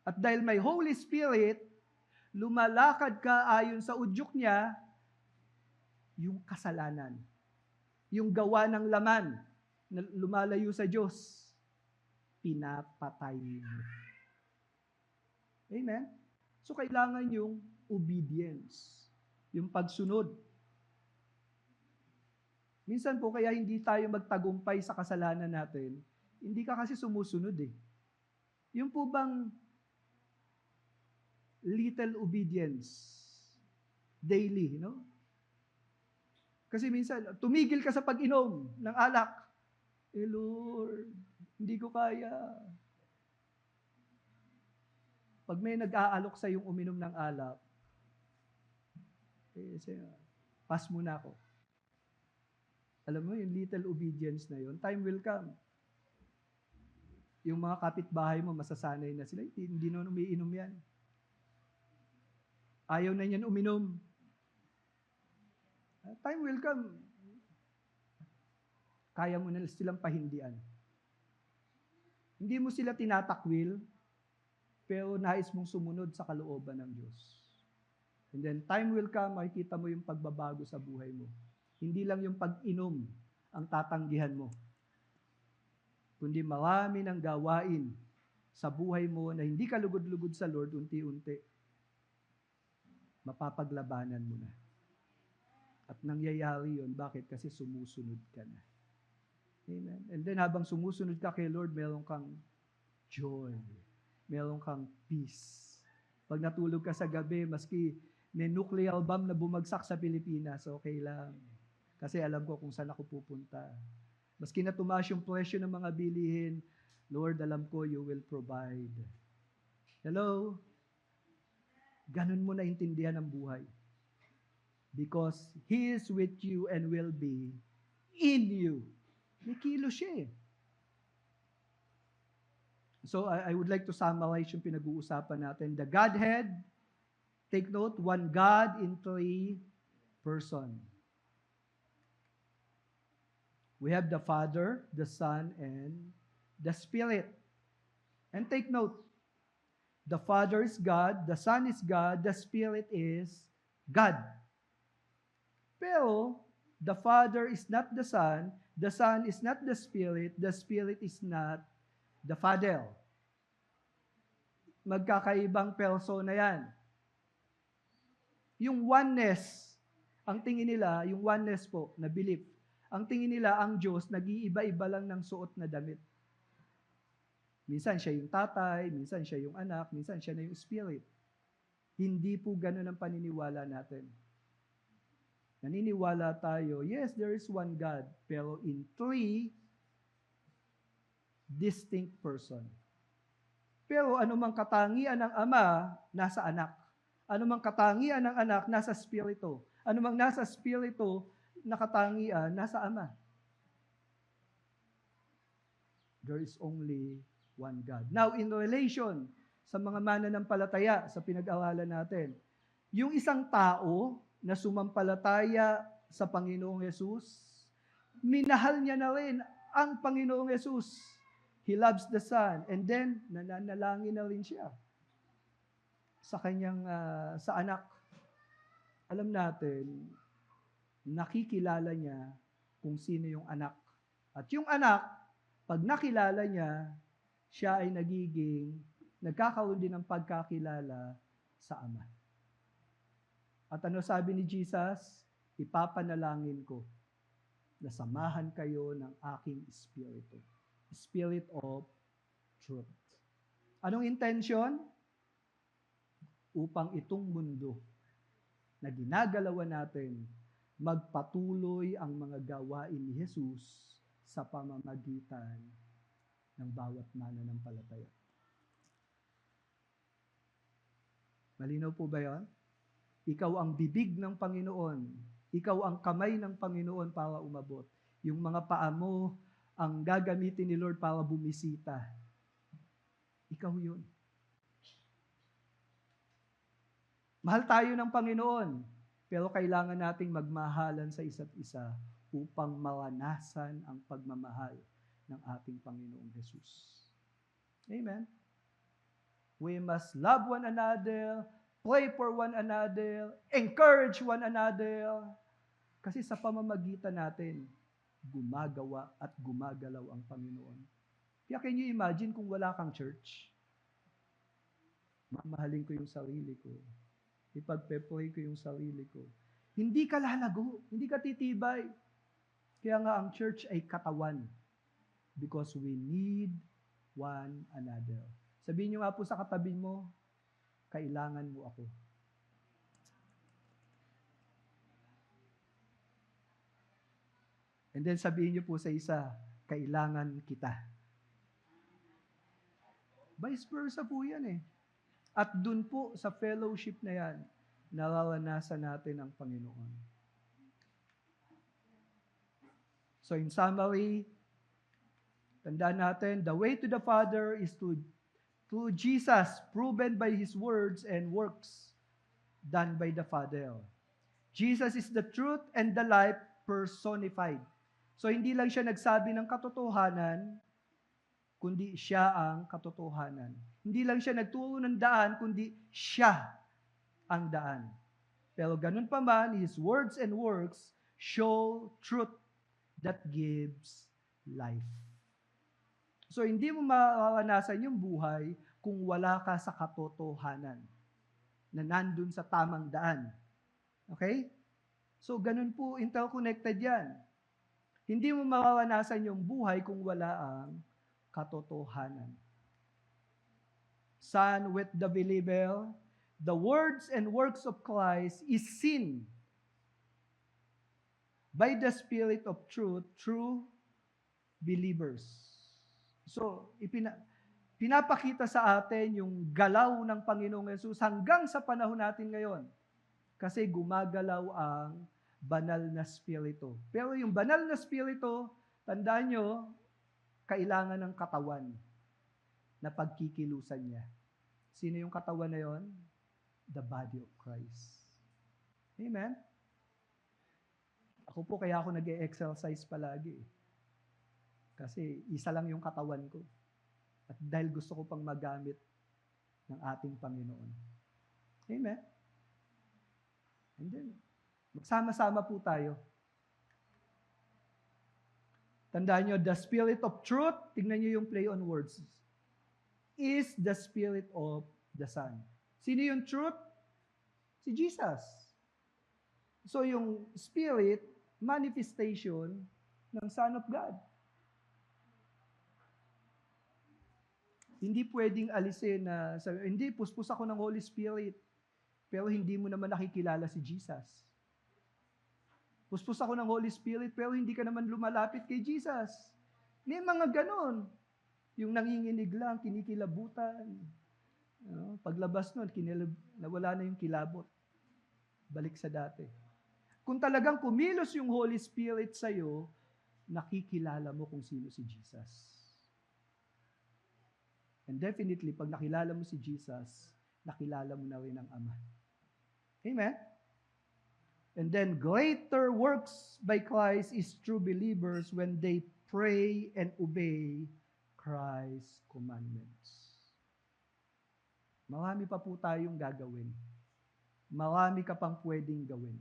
At dahil may Holy Spirit, lumalakad ka ayon sa udyok niya, yung kasalanan, yung gawa ng laman na lumalayo sa Diyos, pinapatay mo. Amen? So kailangan yung obedience, yung pagsunod. Minsan po, kaya hindi tayo magtagumpay sa kasalanan natin, hindi ka kasi sumusunod eh. Yung po bang little obedience, daily, no? Kasi minsan, tumigil ka sa pag-inom ng alak. Eh Lord, hindi ko kaya. Pag may nag-aalok sa yung uminom ng alak, pass muna ako. Alam mo, yung little obedience na yun, time will come. Yung mga kapitbahay mo, masasanay na sila, hindi na umiinom yan. Ayaw na yan uminom. Time will come. Kaya mo na silang pahindian. Hindi mo sila tinatakwil, pero nais mong sumunod sa kalooban ng Diyos. And then time will come, makikita mo yung pagbabago sa buhay mo. Hindi lang yung pag-inom ang tatanggihan mo, kundi marami ng gawain sa buhay mo na hindi ka lugod-lugod sa Lord, unti-unti, mapapaglabanan mo na. At nangyayari yun, bakit? Kasi sumusunod ka na. Amen. And then habang sumusunod ka kay Lord, meron kang joy. Meron kang peace. Pag natulog ka sa gabi, maski may nuclear bomb na bumagsak sa Pilipinas, okay lang. Kasi alam ko kung saan ako pupunta. Maski na tumaas yung presyo ng mga bilihin, Lord, alam ko you will provide. Hello? Ganun mo na intindihan ang buhay. Because He is with you and will be in you. May kilos siya eh. So I would like to summarize yung pinag-uusapan natin. The Godhead, take note, one God in three persons. We have the Father, the Son, and the Spirit. And take note, the Father is God, the Son is God, the Spirit is God. Pero, the Father is not the Son is not the Spirit is not the Father. Magkakaibang persona yan. Yung oneness, ang tingin nila, yung oneness po, na belief, ang tingin nila, ang Diyos, nag-iiba-iba lang ng suot na damit. Minsan siya yung tatay, minsan siya yung anak, minsan siya na yung spirit. Hindi po ganun ang paniniwala natin. Naniniwala tayo, yes, there is one God, pero in three distinct person. Pero anumang katangian ng Ama, nasa anak. Anumang katangian ng anak, nasa spirito. Anumang nasa spirito, nakatangian, nasa Ama. There is only one God. Now, in relation sa mga mananampalataya sa pinag-aralan natin, yung isang tao na sumampalataya sa Panginoong Hesus, minahal niya na rin ang Panginoong Yesus. He loves the Son. And then, nananalangin na rin siya sa kanyang, sa anak. Alam natin, nakikilala niya kung sino yung anak. At yung anak, pag nakilala niya, siya ay nagkakaroon din ng pagkakilala sa Ama. At ano sabi ni Jesus? Ipapanalangin ko na samahan kayo ng aking Espiritu. Spirit of truth. Anong intention? Upang itong mundo na ginagalawan natin, magpatuloy ang mga gawain ni Jesus sa pamamagitan ng bawat mananampalataya. Malinaw po ba yan? Ikaw ang bibig ng Panginoon. Ikaw ang kamay ng Panginoon para umabot. Yung mga paa mo ang gagamitin ni Lord para bumisita. Ikaw yun. Mahal tayo ng Panginoon, pero kailangan nating magmahalan sa isa't isa upang maranasan ang pagmamahal ng ating Panginoong Jesus. Amen. We must love one another, pray for one another, encourage one another. Kasi sa pamamagitan natin, gumagawa at gumagalaw ang Panginoon. Kaya can you imagine kung wala kang church? Mamahalin ko yung sarili ko. Ipagpe-pray ko yung sarili ko. Hindi ka lalago, hindi ka titibay. Kaya nga ang church ay katawan. Because we need one another. Sabihin niyo nga po sa katabi mo, kailangan mo ako. And then sabihin niyo po sa isa, kailangan kita. Vice versa po yan eh. At dun po sa fellowship na yan, nararanasan natin ang Panginoon. So in summary, tandaan natin, the way to the Father is through Jesus, proven by His words and works done by the Father. Jesus is the truth and the life personified. So hindi lang siya nagsabi ng katotohanan, kundi siya ang katotohanan. Hindi lang siya nagturo ng daan, kundi siya ang daan. Pero ganun pa man, His words and works show truth that gives life. So hindi mo mararanasan yung buhay kung wala ka sa katotohanan na nandun sa tamang daan. Okay? So ganun po, interconnected yan. Hindi mo mararanasan yung buhay kung wala ang katotohanan. Son, with the believer, the words and works of Christ is seen by the Spirit of truth through believers. So, pinapakita sa atin yung galaw ng Panginoong Yesus hanggang sa panahon natin ngayon. Kasi gumagalaw ang banal na Spirito. Pero yung banal na Spirito, tandaan nyo, kailangan ng katawan na pagkikilusan niya. Sino yung katawan na yon? The body of Christ. Amen? Ako po, kaya ako nag-e-exercise palagi. Kasi isa lang yung katawan ko. At dahil gusto ko pang magamit ng ating Panginoon. Amen? And then, magsama-sama po tayo. Tandaan nyo, the Spirit of truth, tignan nyo yung play on words, is the Spirit of the Son. Sino yung truth? Si Jesus. So yung Spirit, manifestation ng Son of God. Hindi pwedeng alisin na, hindi, puspos ako ng Holy Spirit, pero hindi mo naman nakikilala si Jesus. Puspos ako ng Holy Spirit, pero hindi ka naman lumalapit kay Jesus. May mga ganon. Yung nanginginig lang, kinikilabutan. Paglabas nun, nawala na yung kilabot. Balik sa dati. Kung talagang kumilos yung Holy Spirit sa'yo, nakikilala mo kung sino si Jesus. And definitely, pag nakilala mo si Jesus, nakilala mo na rin ang Ama. Amen? And then, greater works by Christ is true believers when they pray and obey Christ's commandments. Marami pa po tayong gagawin. Marami ka pang pwedeng gawin.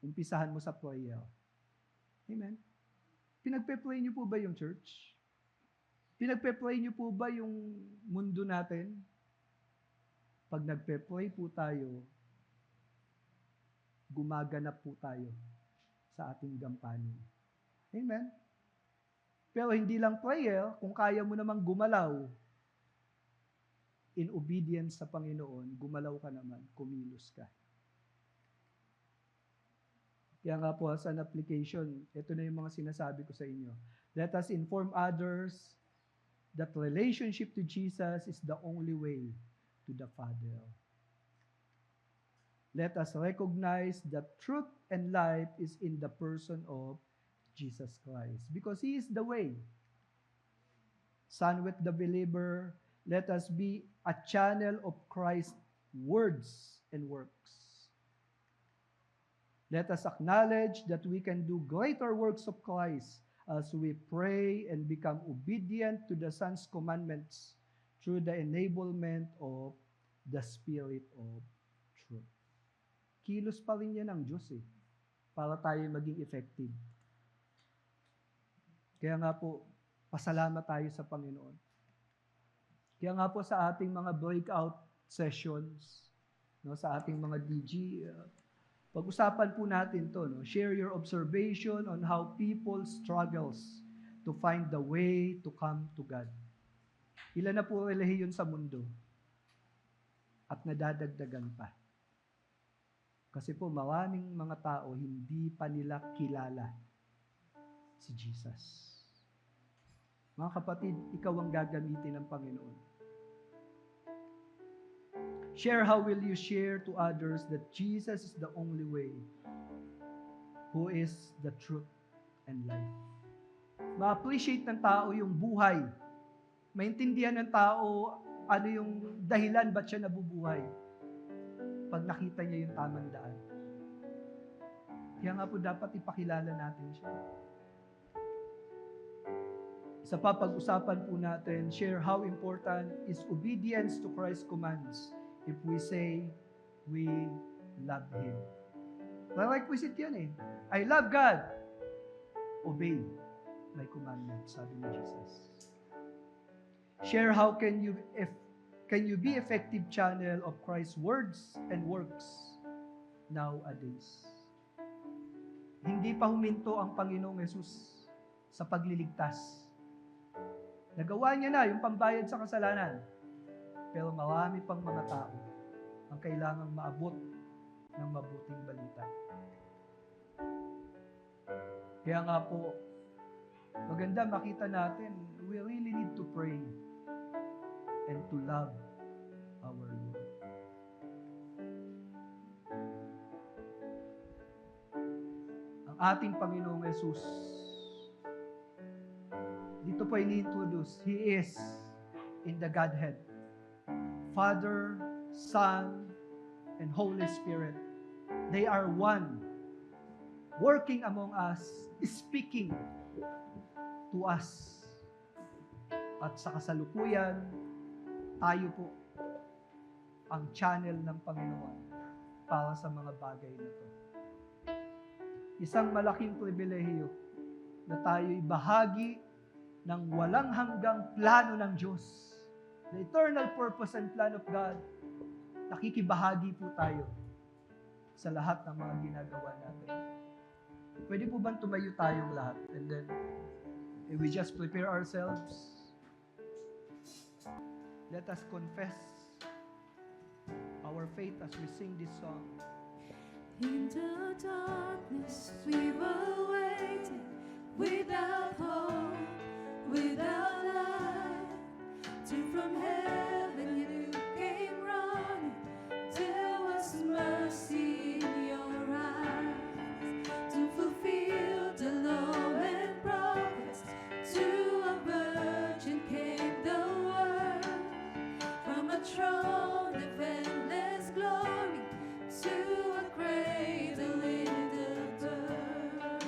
Umpisahan mo sa prayer. Amen. Pinagpe-pray niyo po ba yung church? Pinagpe-pray niyo po ba yung mundo natin? Pag nagpe-pray po tayo, gumaganap po tayo sa ating gampanin. Amen? Pero hindi lang prayer, kung kaya mo namang gumalaw, in obedience sa Panginoon, gumalaw ka naman, kumilos ka. Kaya nga po, as an application, ito na yung mga sinasabi ko sa inyo. Let us inform others that relationship to Jesus is the only way to the Father. Let us recognize that truth and life is in the person of Jesus Christ, because He is the way. Son with the believer, let us be a channel of Christ's words and works. Let us acknowledge that we can do greater works of Christ as we pray and become obedient to the Son's commandments through the enablement of the Spirit of truth. Kilos pa rin yan ng Diyos para tayo maging effective. Kaya nga po, pasalamat tayo sa Panginoon. Kaya nga po sa ating mga breakout sessions, sa ating mga DG, pag-usapan po natin to. Share your observation on how people struggles to find the way to come to God. Ilan na po relihiyon sa mundo at nadadagdagan pa. Kasi po maraming mga tao hindi pa nila kilala si Jesus. Mga kapatid, ikaw ang gagamitin ng Panginoon. Share how will you share to others that Jesus is the only way, who is the truth and life. Ma-appreciate ng tao yung buhay. Maintindihan ng tao ano yung dahilan ba't siya nabubuhay pag nakita niya yung tamang daan. Kaya nga po dapat ipakilala natin siya. Isa pa, pag-usapan po natin, share how important is obedience to Christ's commands if we say we love Him. Prerequisite yan I love God. Obey my commandments, sabi ni Jesus. Share how can you be effective channel of Christ's words and works nowadays. Hindi pa huminto ang Panginoong Yesus sa pagliligtas. Nagawa niya na yung pambayad sa kasalanan. Pero marami pang mga tao ang kailangang maabot ng mabuting balita. Kaya nga po, maganda makita natin, we really need to pray and to love our Lord. Ang ating Panginoong Yesus, dito po ini-introduce, He is in the Godhead. Father, Son, and Holy Spirit. They are one, working among us, speaking to us. At sa kasalukuyan, tayo po ang channel ng Panginoon para sa mga bagay na to. Isang malaking pribilehiyo na tayo'y bahagi ng walang hanggang plano ng Diyos. The eternal purpose and plan of God. Nakikibahagi po tayo sa lahat ng mga ginagawa natin. Pwede po bang tumayo tayong lahat? And then, we just prepare ourselves. Let us confess our faith as we sing this song.
In the darkness we were waiting, without hope, without light, till from heaven you came running. There was mercy in your eyes to fulfill the law and prophets. To a virgin came the word, from a throne of endless glory to a cradle in the dirt.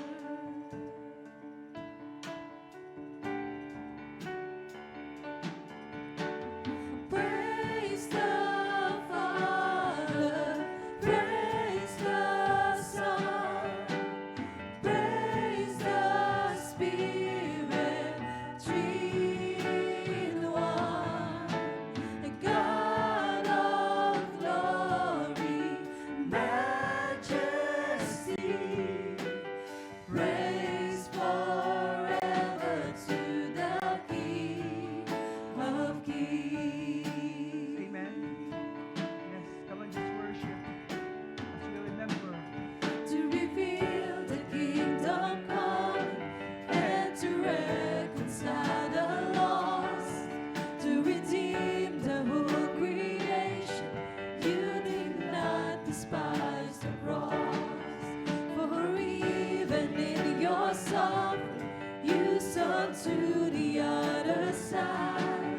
to the other side,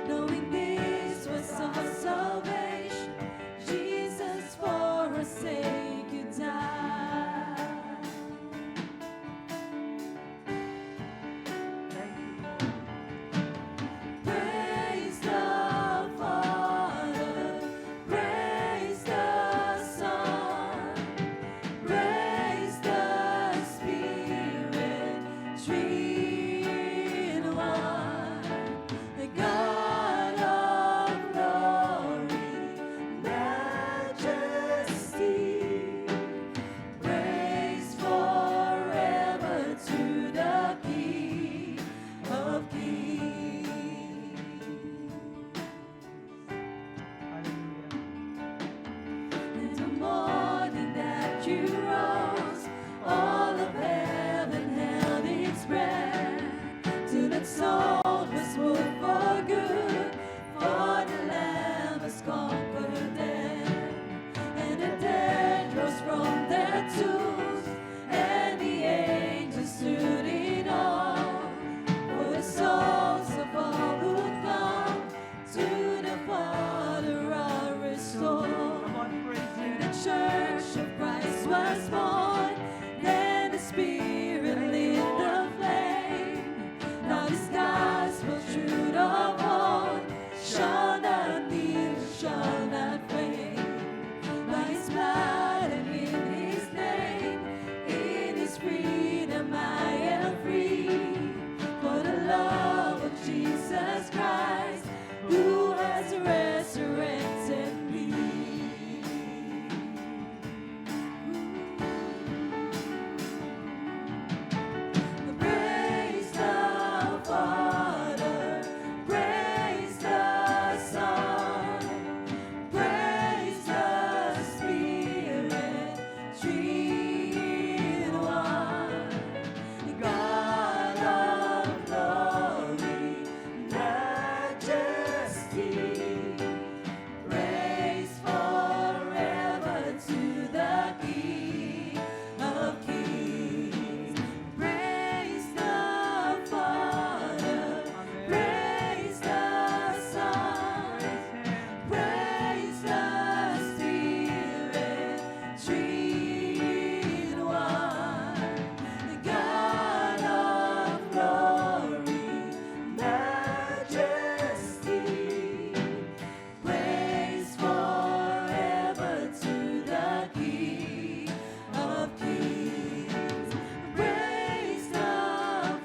knowing this was our salvation. Jesus, for our sake, you died. Praise the Father, praise the Son, praise the Spirit, three in one. The God of glory, majesty, praise forever to the King of Kings.
Hallelujah.
In the morning that you rose, all of heaven held its breath, till its soul was moved for good, for the Lamb has conquered death, and the dead rose from their tombs, and the angels stood in awe, for the souls of all who come to the Father are restored.
Come on, praise
And
Him.
the church of Christ was born, then the Spirit lit the flame. Now this gospel truth of all shall not kneel, shall not fade. By His blood and in His name, in His freedom I am free. For the love of Jesus Christ, who has resurrected me. Praise the Father, praise the Son, praise the Spirit, three in one. God of glory, majesty, praise forever to the King of Kings. Praise the Father, praise the Son, praise the Spirit, three in one. The God of glory, majesty, praise forever to the King of Kings. Praise the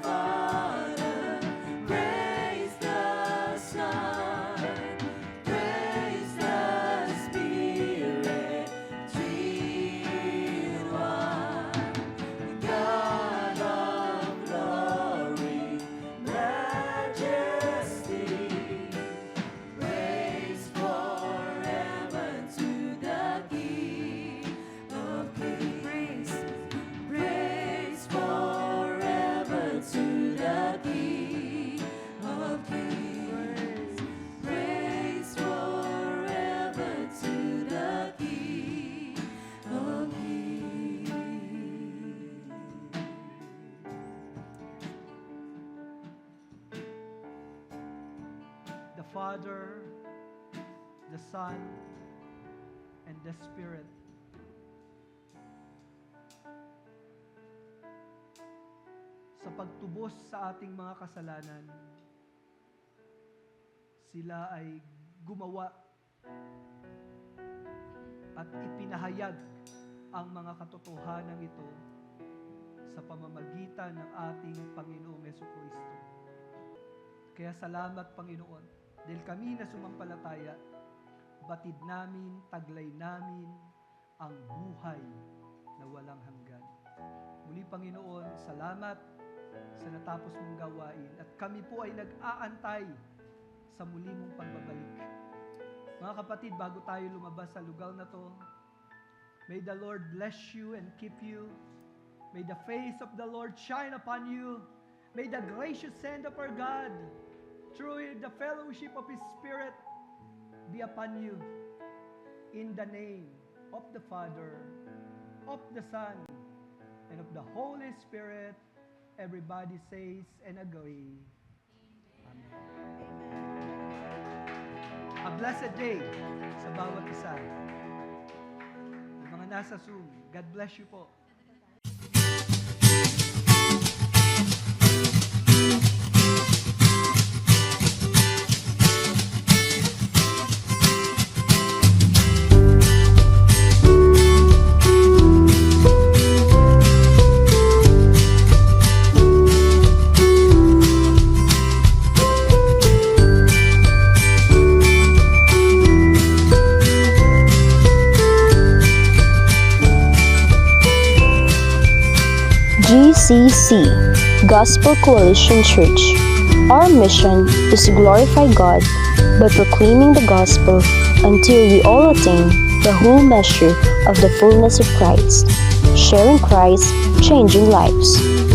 Father, praise the Son, praise the Spirit, three in one. The God of glory, majesty, praise forever to the King of Kings. Praise forever to the King of Kings. Praise forever to the King of Kings.
The Father, the Son, and the Spirit. Sa pagtubos sa ating mga kasalanan, sila ay gumawa at ipinahayag ang mga katotohanan ito sa pamamagitan ng ating Panginoong Jesucristo. Kaya salamat, Panginoon, dahil kami na sumampalataya, batid namin, taglay namin ang buhay na walang hanggan. Muli, Panginoon, salamat sa natapos mong gawain at kami po ay nag-aantay sa muli mong pagbabalik. Mga kapatid, bago tayo lumabas sa lugar na to, may the Lord bless you and keep you. May the face of the Lord shine upon you. May the gracious hand of our God, through the fellowship of His Spirit, be upon you. In the name of the Father, of the Son, and of the Holy Spirit. Everybody says and agree. Amen. A blessed day sa bawat isa. Yung mga nasa Zoom, God bless you po.
GCC, Gospel Coalition Church. Our mission is to glorify God by proclaiming the gospel until we all attain the whole measure of the fullness of Christ, sharing Christ, changing lives.